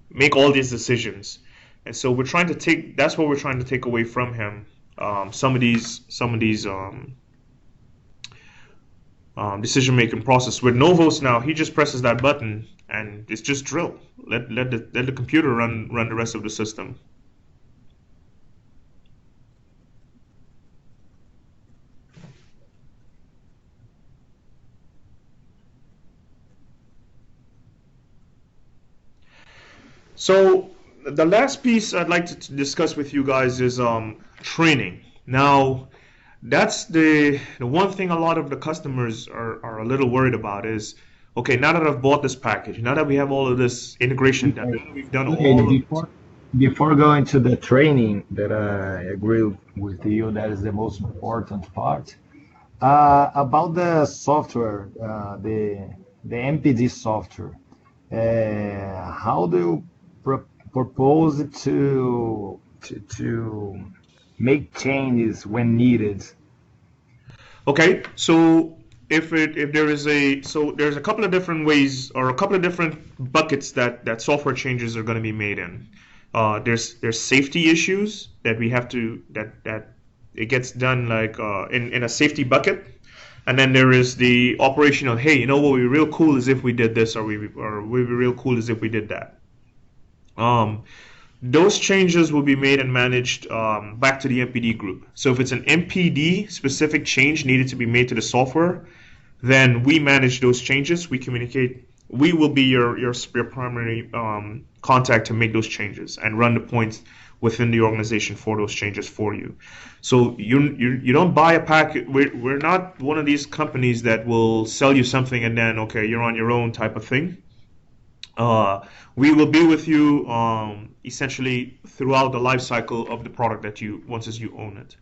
make all these decisions, and so we're trying to take. That's what we're trying to take away from him. Some of these decision making process. With Novos now, he just presses that button and it's just drill. Let the computer run the rest of the system. So the last piece I'd like to discuss with you guys is training. Now, that's the one thing a lot of the customers are a little worried about is, okay, now that I've bought this package, now that we have all of this integration done, now that we've done all Before going to the training, that I agree with you, that is the most important part. About the software, the MPD software, how do you propose to make changes when needed? Okay, so if there's a couple of different ways or a couple of different buckets that software changes are going to be made in. There's safety issues that we have to that it gets done like in a safety bucket, and then there is the operational. Hey, you know what would be real cool is if we did this, or would be real cool is if we did that. Those changes will be made and managed back to the MPD group. So if it's an MPD specific change needed to be made to the software, then we manage those changes. We communicate. We will be your primary contact to make those changes and run the points within the organization for those changes for you. So you don't buy a packet. We're not one of these companies that will sell you something and then, okay, you're on your own type of thing. We will be with you essentially throughout the life cycle of the product that once you own it.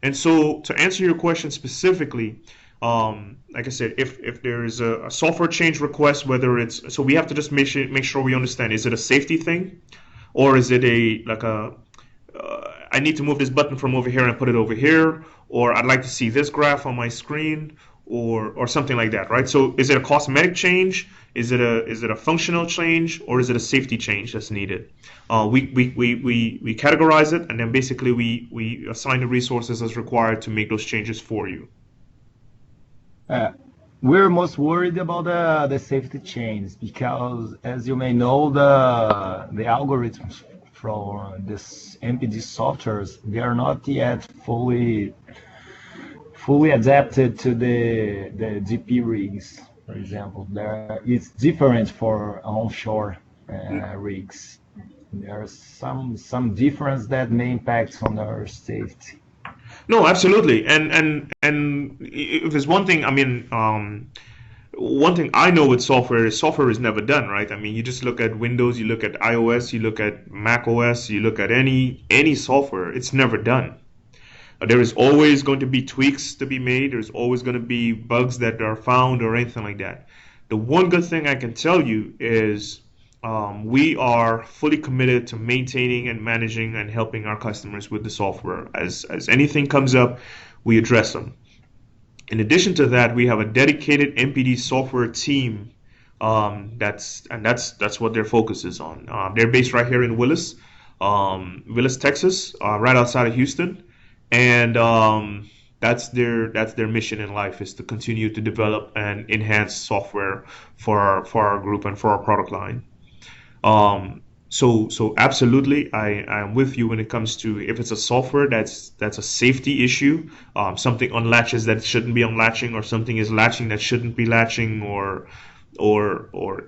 And so to answer your question specifically, like I said, if there is a software change request, whether it's, so we have to just make sure we understand, is it a safety thing, or is it I need to move this button from over here and put it over here, or I'd like to see this graph on my screen, or something like that, right? So is it a cosmetic change? Is it a functional change, or is it a safety change that's needed? We categorize it, and then basically we assign the resources as required to make those changes for you. We're most worried about the safety changes because, as you may know, the algorithms from this MPD softwares, they are not yet fully adapted to the DP rigs. For example, it's different for onshore rigs. There's some difference that may impact on our safety. No, absolutely. And if there's one thing, I mean, one thing I know with software is never done, right? I mean, you just look at Windows, you look at iOS, you look at Mac OS, you look at any software, it's never done. There is always going to be tweaks to be made. There's always going to be bugs that are found or anything like that. The one good thing I can tell you is we are fully committed to maintaining and managing and helping our customers with the software. As anything comes up, we address them. In addition to that, we have a dedicated MPD software team That's what their focus is on. They're based right here in Willis, Texas, right outside of Houston, and that's their mission in life, is to continue to develop and enhance software for our group and for our product line. So absolutely, I'm with you when it comes to, if it's a software that's a safety issue, something unlatches that shouldn't be unlatching, or something is latching that shouldn't be latching, or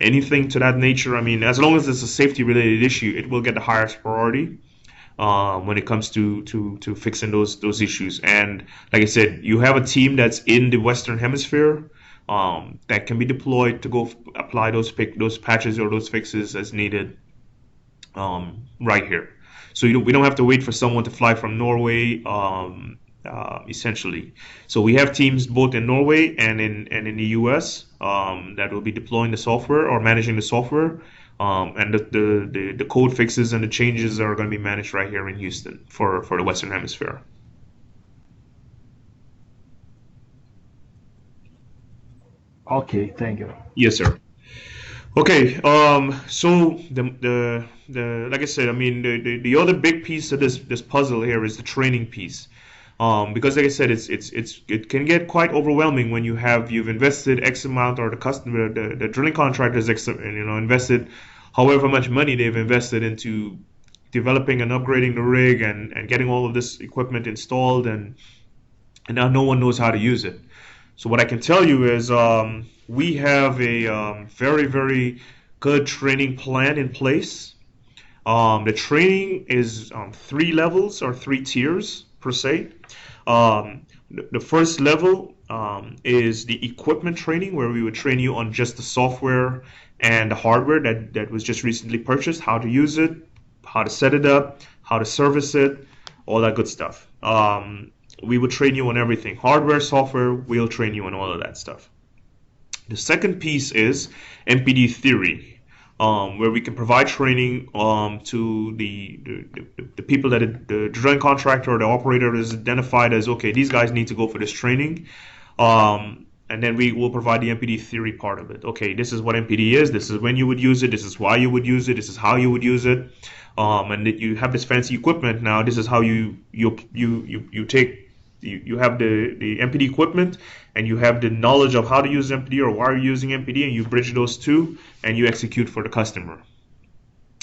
anything to that nature. I mean, as long as it's a safety related issue, it will get the highest priority when it comes to fixing those issues. And like I said, you have a team that's in the Western Hemisphere that can be deployed to go apply those patches or those fixes as needed right here. So we don't have to wait for someone to fly from Norway, essentially. So we have teams both in Norway and in the US that will be deploying the software or managing the software. And the code fixes and the changes are going to be managed right here in Houston for the Western Hemisphere. Okay, thank you. Yes, sir. Okay, so the like I said, I mean, the other big piece of this puzzle here is the training piece. Because like I said, it can get quite overwhelming when you've invested X amount, or the customer, the drilling contractors, invested however much money they've invested into developing and upgrading the rig and getting all of this equipment installed, and now no one knows how to use it. So what I can tell you is we have a very, very good training plan in place. The training is 3 levels or 3 tiers per se. The first level is the equipment training, where we would train you on just the software and the hardware that was just recently purchased, how to use it, how to set it up, how to service it, all that good stuff. We will train you on everything. Hardware, software, we'll train you on all of that stuff. The second piece is MPD theory, where we can provide training to the people that the drilling contractor or the operator is identified as, okay, these guys need to go for this training. And then we will provide the MPD theory part of it. Okay, this is what MPD is. This is when you would use it. This is why you would use it. This is how you would use it. And that you have this fancy equipment now. This is how you have the MPD equipment, and you have the knowledge of how to use MPD or why you're using MPD, and you bridge those two and you execute for the customer.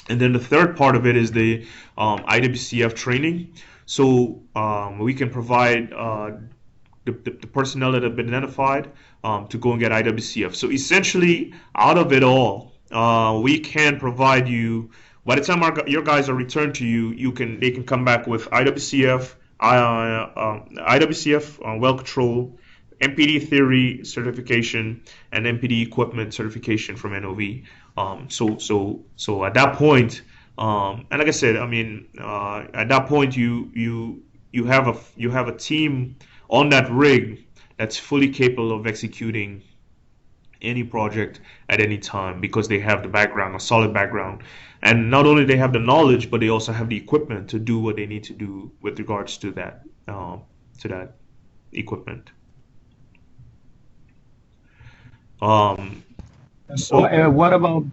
And then the third part of it is the IWCF training. So we can provide the personnel that have been identified to go and get IWCF. So essentially, out of it all, we can provide you, by the time your guys are returned to you, they can come back with IWCF, well control, MPD theory certification, and MPD equipment certification from NOV. So at that point, and like I said, I mean, at that point you have a team on that rig that's fully capable of executing any project at any time, because they have the background, a solid background. And not only they have the knowledge, but they also have the equipment to do what they need to do with regards to that equipment. What about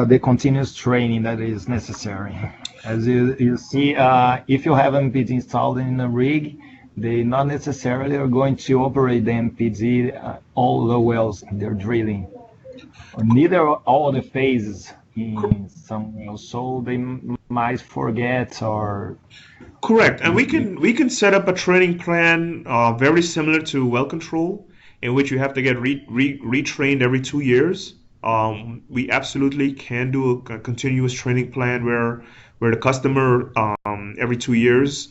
the continuous training that is necessary? As you see, if you have MPD installed in a rig, they not necessarily are going to operate the MPD all the wells they're drilling, or neither all the phases in some wells, so they might forget or. Correct, and we can set up a training plan very similar to well control, in which you have to get retrained every 2 years. We absolutely can do a continuous training plan where the customer every 2 years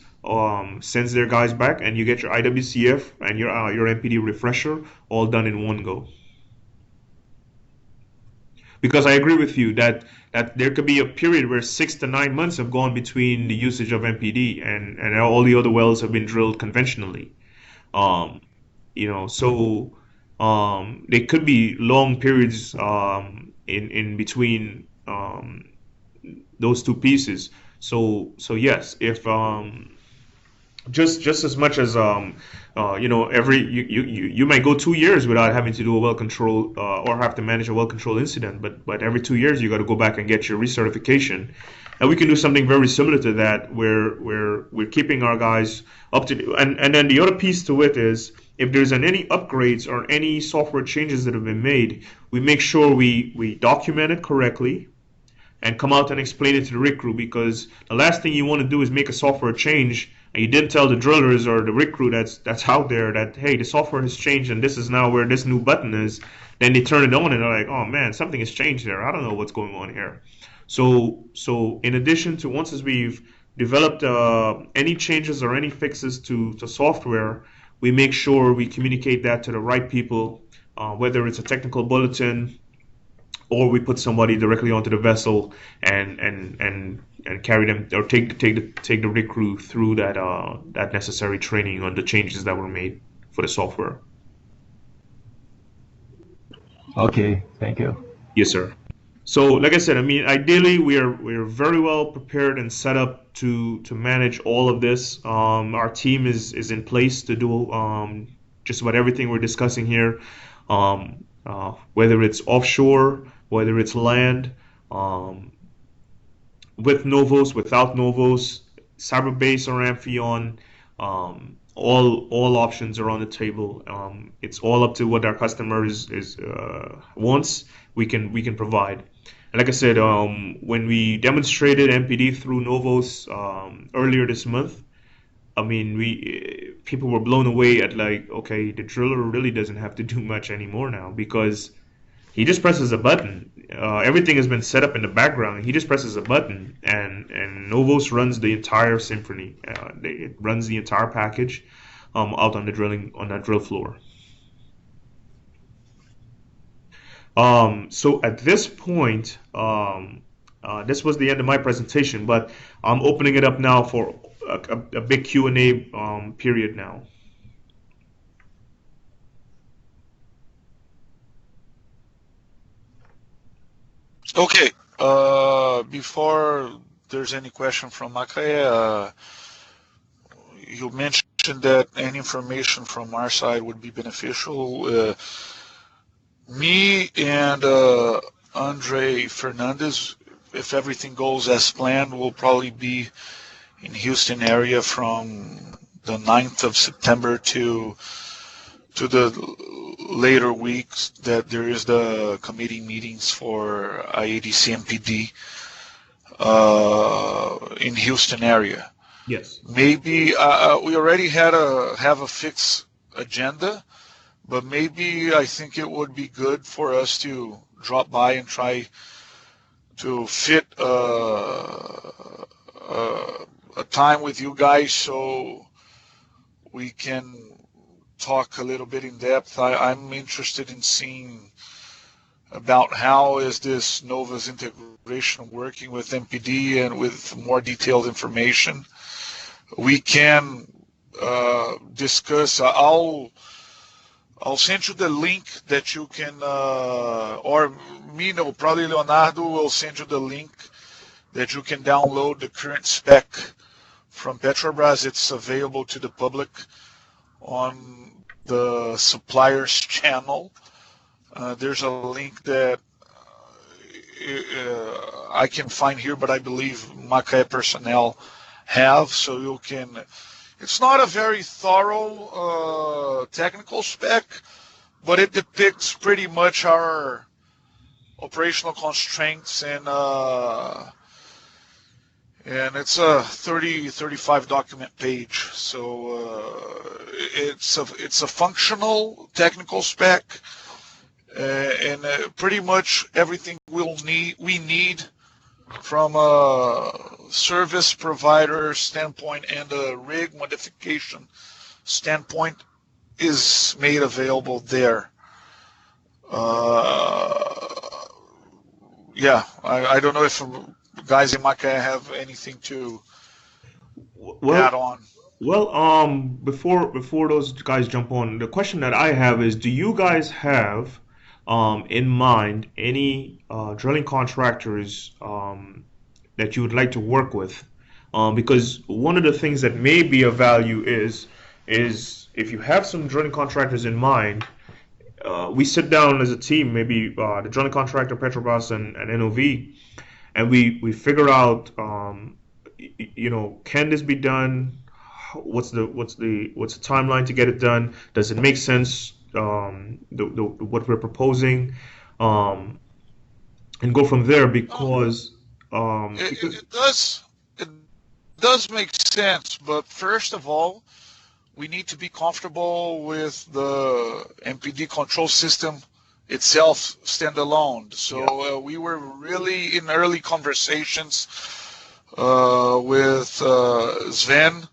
sends their guys back, and you get your IWCF and your MPD refresher all done in one go. Because I agree with you that there could be a period where 6 to 9 months have gone between the usage of MPD and all the other wells have been drilled conventionally. So there could be long periods in between those two pieces. So yes, if just as much as every you might go 2 years without having to do a well control or have to manage a well controlled incident, but every 2 years you got to go back and get your recertification, and we can do something very similar to that where we're keeping our guys up to, and then the other piece to it is if there's any upgrades or any software changes that have been made, we make sure we document it correctly and come out and explain it to the rig crew, because the last thing you want to do is make a software change and you didn't tell the drillers or the rig crew that's out there that, hey, the software has changed and this is now where this new button is. Then they turn it on and they're like, oh man, something has changed there. I don't know what's going on here. So in addition to, once we've developed any changes or any fixes to software, we make sure we communicate that to the right people, whether it's a technical bulletin or we put somebody directly onto the vessel and carry them, or take the rig crew through that necessary training on the changes that were made for the software. Okay, thank you. Yes, sir. So, like I said, I mean, ideally, we're very well prepared and set up to manage all of this. Our team is in place to do just about everything we're discussing here, whether it's offshore, whether it's land, with Novos, without Novos, Cyberbase or Amphion, all options are on the table. It's all up to what our customer wants. We can provide. And like I said, when we demonstrated MPD through Novos earlier this month, I mean, people were blown away at, like, okay, the driller really doesn't have to do much anymore now, because he just presses a button. Everything has been set up in the background. He just presses a button, and Novos runs the entire symphony. It runs the entire package out on that drill floor. So at this point, this was the end of my presentation, but I'm opening it up now for a big Q&A period now. Okay. Before there's any question from Macaé, you mentioned that any information from our side would be beneficial. Me and Andre Fernandez, if everything goes as planned, will probably be in Houston area from the 9th of September to the later weeks that there is the committee meetings for IADC MPD in Houston area. Yes. Maybe we already have a fixed agenda, but maybe I think it would be good for us to drop by and try to fit a time with you guys so we can talk a little bit in depth. I'm interested in seeing about how is this Novos integration working with MPD, and with more detailed information we can discuss. I'll send you the link that you can, or me, no, probably Leonardo will send you the link that you can download the current spec from Petrobras. It's available to the public on the suppliers channel. There's a link that I can find here, but I believe Macaé personnel have, so you can. It's not a very thorough technical spec, but it depicts pretty much our operational constraints, and it's a 35 document page. So it's a functional technical spec, and pretty much everything we need from a service provider standpoint and a rig modification standpoint is made available there. Yeah, I don't know if guys in Macaé have anything to add on. Well, before those guys jump on, the question that I have is, do you guys have in mind any drilling contractors that you would like to work with because one of the things that may be of value is if you have some drilling contractors in mind, we sit down as a team, maybe the drilling contractor, Petrobras, and NOV, and we figure out, can this be done? What's the timeline to get it done? Does it make sense? What we're proposing, and go from there, because It does make sense, but first of all, we need to be comfortable with the MPD control system itself standalone. So we were really in early conversations with Sven.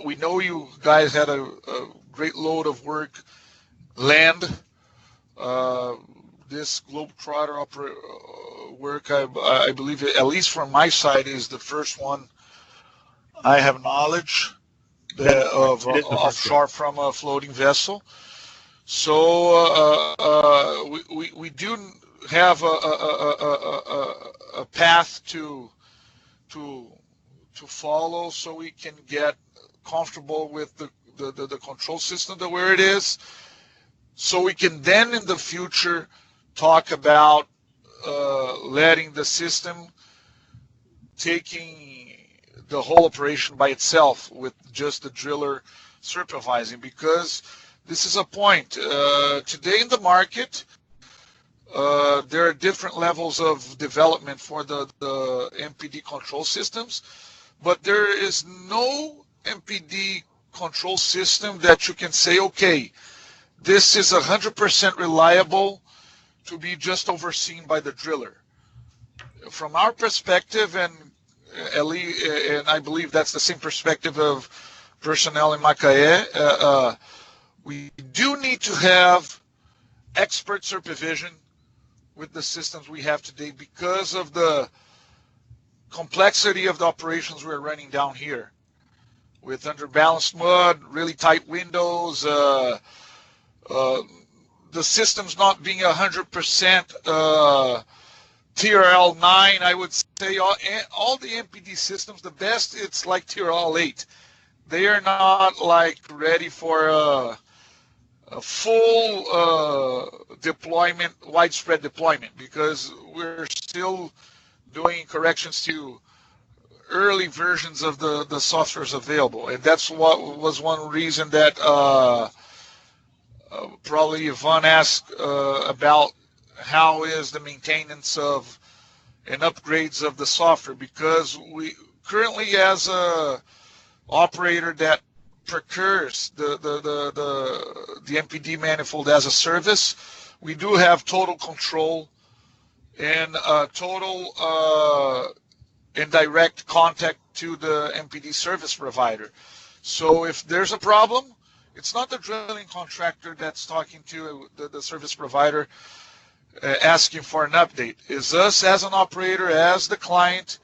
We know you guys had a great load of land. This Globetrotter work, I believe, at least from my side, is the first one I have knowledge of offshore from a floating vessel. So we do have a path to follow, so we can get comfortable with the control system where it is, so we can then in the future talk about letting the system taking the whole operation by itself with just the driller supervising, because this is a point. Today in the market, there are different levels of development for the MPD control systems, but there is no MPD control system that you can say, okay, this is 100% reliable to be just overseen by the driller. From our perspective, and I believe that's the same perspective of personnel in Macaé, we do need to have expert supervision with the systems we have today because of the complexity of the operations we're running down here. With underbalanced mud, really tight windows, the system's not being 100% TRL 9, I would say all the MPD systems, the best, it's like TRL 8. They are not like ready for a full deployment, widespread deployment, because we're still doing corrections to early versions of the softwares available. And that's what was one reason that probably Yvonne asked about how is the maintenance of and upgrades of the software, because we currently, as a operator that procures the MPD manifold as a service, we do have total control and total and direct contact to the MPD service provider. So if there's a problem, it's not the drilling contractor that's talking to the service provider asking for an update. It's us as an operator, as the client,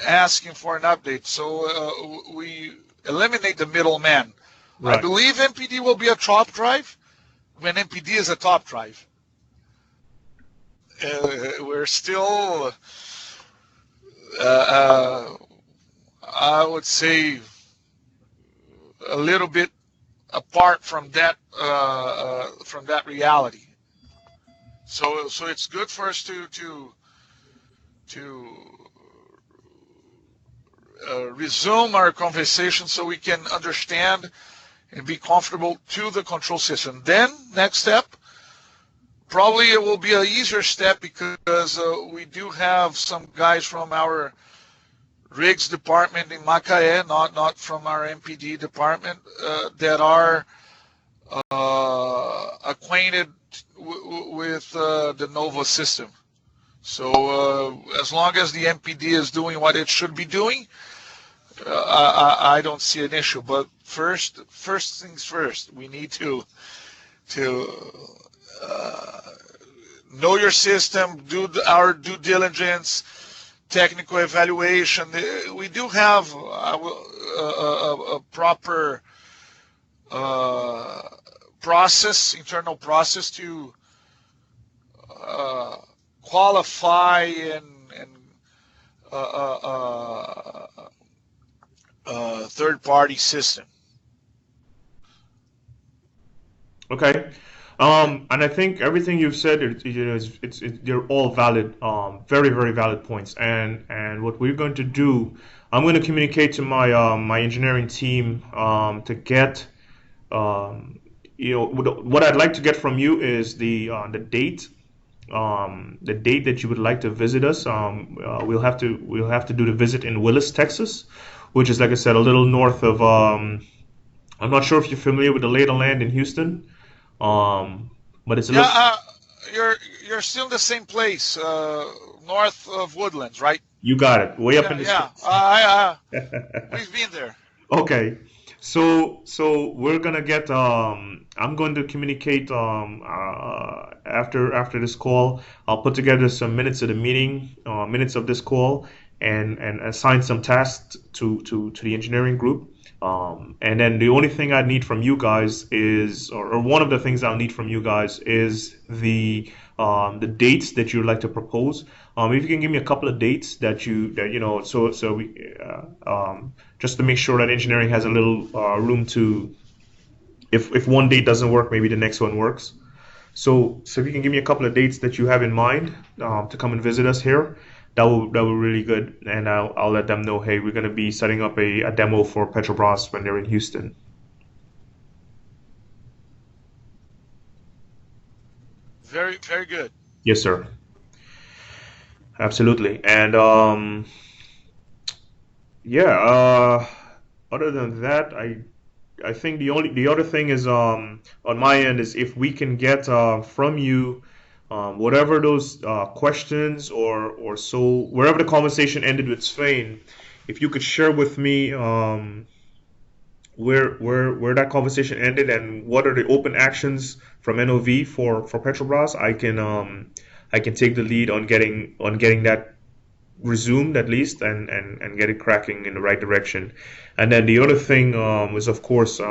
asking for an update. So we eliminate the middleman. Right. I believe MPD will be a top drive when MPD is a top drive. We're still, I would say, a little bit apart from that reality. So it's good for us to resume our conversation so we can understand and be comfortable to the control system. Then next step, probably it will be an easier step, because we do have some guys from our rigs department in Macaé, not from our MPD department, that are acquainted with the Nova system. So as long as the MPD is doing what it should be doing, I don't see an issue. But first things first, we need to know your system, do our due diligence, technical evaluation. We do have a proper internal process to qualify and third-party system. Okay. And I think everything you've said, they're all valid, very, very valid points. And what we're going to do, I'm going to communicate to my engineering team to get, what I'd like to get from you is the date, that you would like to visit us. We'll have to do the visit in Willis, Texas, which is, like I said, a little north of. I'm not sure if you're familiar with the lay of the land in Houston. But it's a little. You're still in the same place, north of Woodlands, right? You got it. Way up in the. Yeah. We've been there. Okay, so we're gonna get. I'm going to communicate. After this call, I'll put together some minutes of the meeting, minutes of this call, and assign some tasks to the engineering group. And then the only thing I need from you guys is, or one of the things I'll need from you guys is the dates that you'd like to propose. If you can give me a couple of dates that so we just to make sure that engineering has a little room to, if one date doesn't work, maybe the next one works. So if you can give me a couple of dates that you have in mind to come and visit us here. That will be really good, and I'll let them know. Hey, we're going to be setting up a demo for Petrobras when they're in Houston. Very, very good. Yes, sir. Absolutely, and other than that, I think the other thing is on my end is if we can get from you. Whatever those questions or so, wherever the conversation ended with Svein, if you could share with me where that conversation ended and what are the open actions from NOV for Petrobras, I can take the lead on getting that resumed at least and get it cracking in the right direction. And then the other thing was, of course,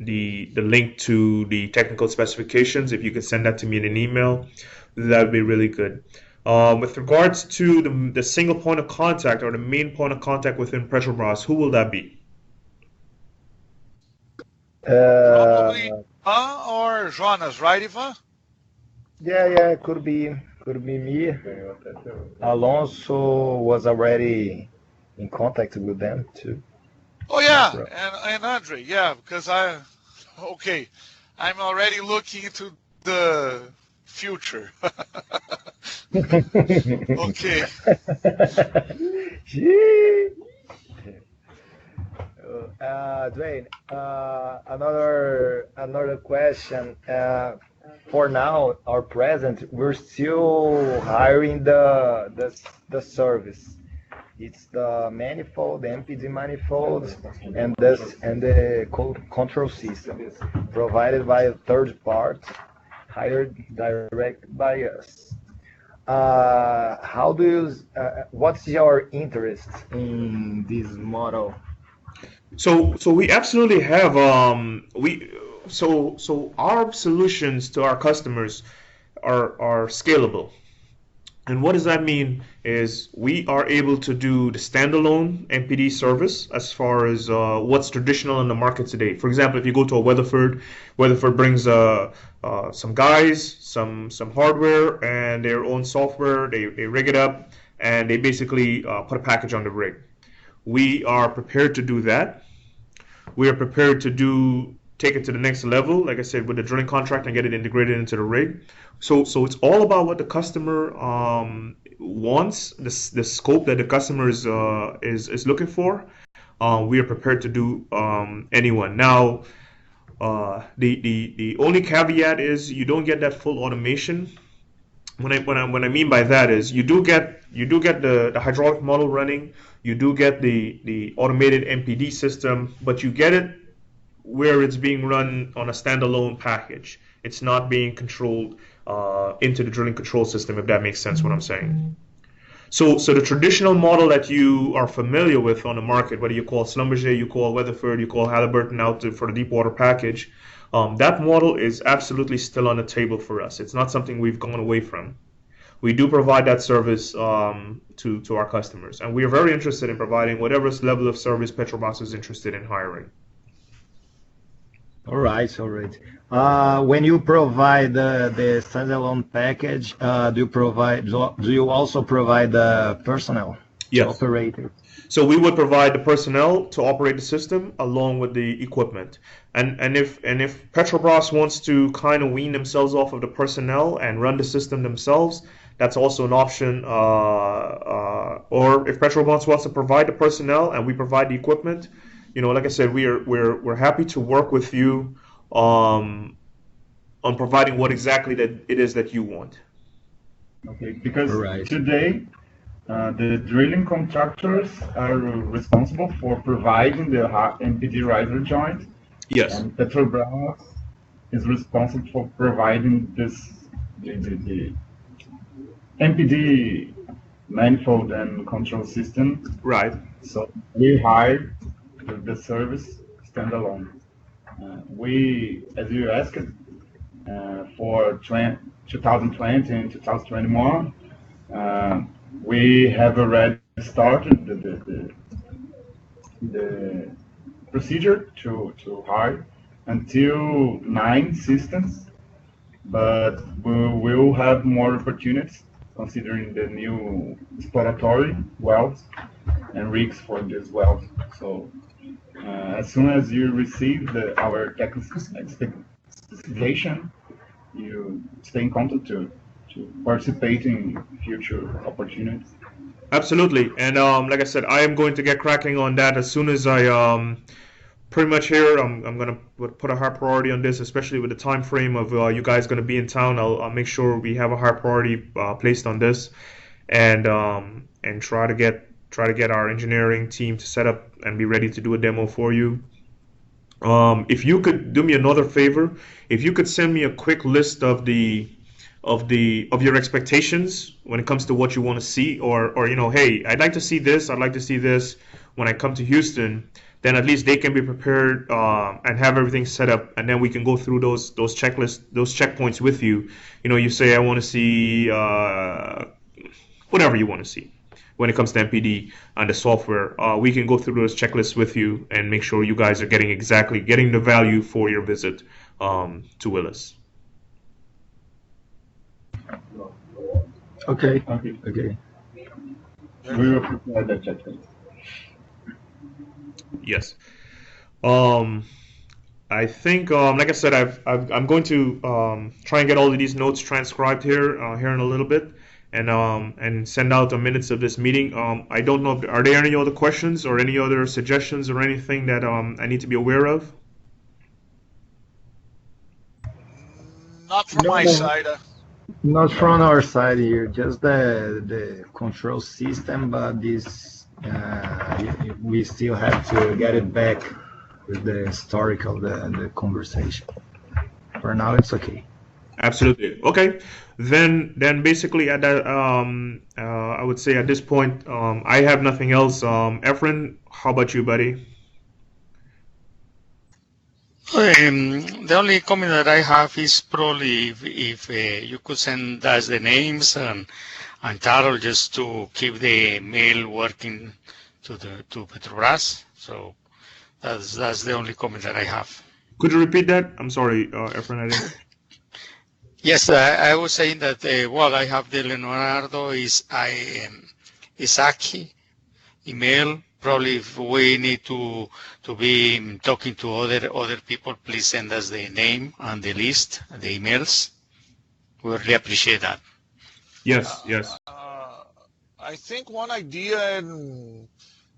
the link to the technical specifications. If you could send that to me in an email, that would be really good. With regards to the single point of contact or the main point of contact within Petrobras, who will that be? Probably or Jonas, right, Ivan? Yeah, could be me. Alonso was already in contact with them too. Oh yeah, and Andre, yeah, because I'm already looking into the future. Okay. Dwayne, another question. For now, our present, we're still hiring the service. It's the manifold, the MPD manifolds, and the control system provided by a third part, hired direct by us. What's your interest in this model? So we absolutely have our solutions to our customers are scalable. And what does that mean is we are able to do the standalone MPD service as far as what's traditional in the market today. For example, if you go to a Weatherford brings some guys, some hardware, and their own software. They rig it up, and they basically put a package on the rig. We are prepared to do that. We are prepared to take it to the next level, like I said, with the drilling contract and get it integrated into the rig. So it's all about what the customer wants, the scope that the customer is looking for. We are prepared to do anyone. Now, the only caveat is you don't get that full automation. What I mean by that is you do get the hydraulic model running, you do get the automated MPD system, but you get it where it's being run on a standalone package. It's not being controlled into the drilling control system, if that makes sense what I'm saying. So the traditional model that you are familiar with on the market, whether you call Schlumberger, you call Weatherford, you call Halliburton for the deep water package, that model is absolutely still on the table for us. It's not something we've gone away from. we do provide that service to our customers, and we are very interested in providing whatever level of service Petrobras is interested in hiring. All right, all right. When you provide the standalone package, do you also provide the personnel to Yes. operate it? So we would provide the personnel to operate the system along with the equipment. And if Petrobras wants to kind of wean themselves off of the personnel and run the system themselves, that's also an option. Or if Petrobras wants to provide the personnel and we provide the equipment, like I said, we're happy to work with you on providing what exactly that it is that you want. Okay, because Right. today the drilling contractors are responsible for providing the MPD riser joint, Yes. and Petrobras is responsible for providing the MPD manifold and control system. Right. So we hire the service standalone. We, as you asked, for 2020 and 2021, we have already started the procedure to hire until 9 systems, but we will have more opportunities considering the new exploratory wells and rigs for this well. So as soon as you receive our technical specification, you stay in contact to participate in future opportunities. Absolutely. And like I said, I am going to get cracking on that as soon as I pretty much here. I'm going to put a high priority on this, especially with the time frame of you guys going to be in town. I'll make sure we have a high priority placed on this, and try to get our engineering team to set up and be ready to do a demo for you. If you could do me another favor, if you could send me a quick list of your expectations when it comes to what you want to see, or hey, I'd like to see this, I'd like to see this when I come to Houston, then at least they can be prepared and have everything set up, and then we can go through those checklists, those checkpoints with you. You say I want to see whatever you want to see when it comes to MPD and the software. We can go through those checklists with you and make sure you guys are getting the value for your visit to Willis. Okay. Okay. Okay. We will prepare the checklist. Yes. I think, like I said, I'm going to try and get all of these notes transcribed here in a little bit, and send out the minutes of this meeting. I don't know, are there any other questions or any other suggestions or anything that I need to be aware of? Not from my side. Not from our side here, just the control system, but this we still have to get it back with the historic of the conversation. For now, it's okay. Absolutely. Okay. Then basically at that, I would say at this point, I have nothing else. Efren, how about you, buddy? The only comment that I have is probably if you could send us the names and Carol, just to keep the mail working to Petrobras. So that's the only comment that I have. Could you repeat that? I'm sorry, Efren, I didn't. Yes, I was saying that I have the Leonardo Isaki email. Probably if we need to be talking to other people, please send us the name and the list, the emails. We really appreciate that. Yes, yes. I think one idea, and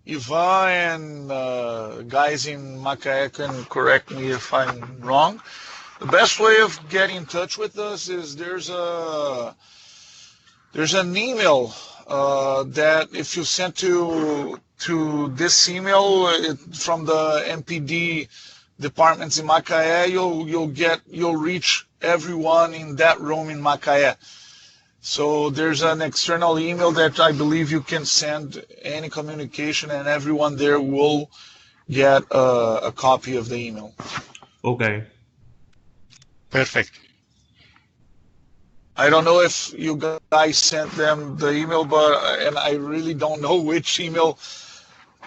Ivan and guys in Macaé can correct me if I'm wrong. The best way of getting in touch with us is there's an email that if you send to this email from the MPD departments in Macaé, you'll reach everyone in that room in Macaé. So there's an external email that I believe you can send any communication, and everyone there will get a copy of the email. Okay. Perfect. I don't know if you guys sent them the email, and I really don't know which email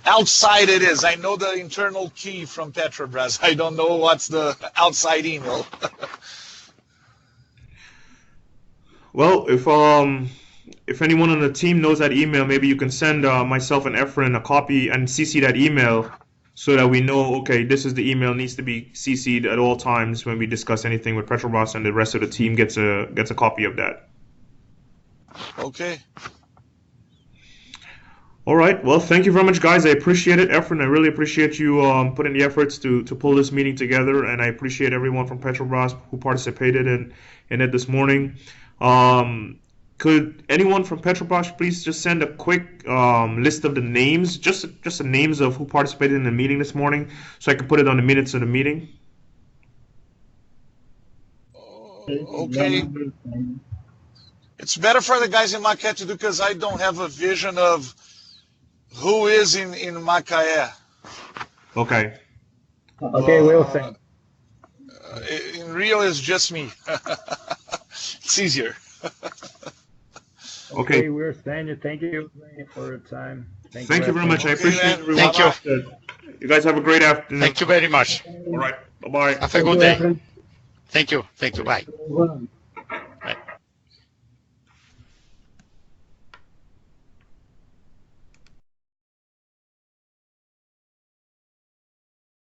outside it is. I know the internal key from Petrobras. I don't know what's the outside email. Well, if anyone on the team knows that email, maybe you can send myself and Efren a copy and CC that email so that we know, okay, this is the email, needs to be CC'd at all times when we discuss anything with Petrobras, and the rest of the team gets a copy of that. Okay. All right. Well, thank you very much, guys. I appreciate it. Efren, I really appreciate you putting the efforts to pull this meeting together, and I appreciate everyone from Petrobras who participated in it this morning. Could anyone from Petrobras please just send a quick list of the names, just the names of who participated in the meeting this morning, so I can put it on the minutes of the meeting? Okay. It's better for the guys in Macaé to do, because I don't have a vision of who is in Macaé. Okay. Okay, we'll send. In Rio, it's just me. It's easier. Okay. We're sending. Thank you for your time. Thank you very much. I Okay, appreciate man. everyone. Thank you. You guys have a great afternoon. Thank you very much. All right. Bye-bye. Have a good day. Thank you. Thank you. Bye.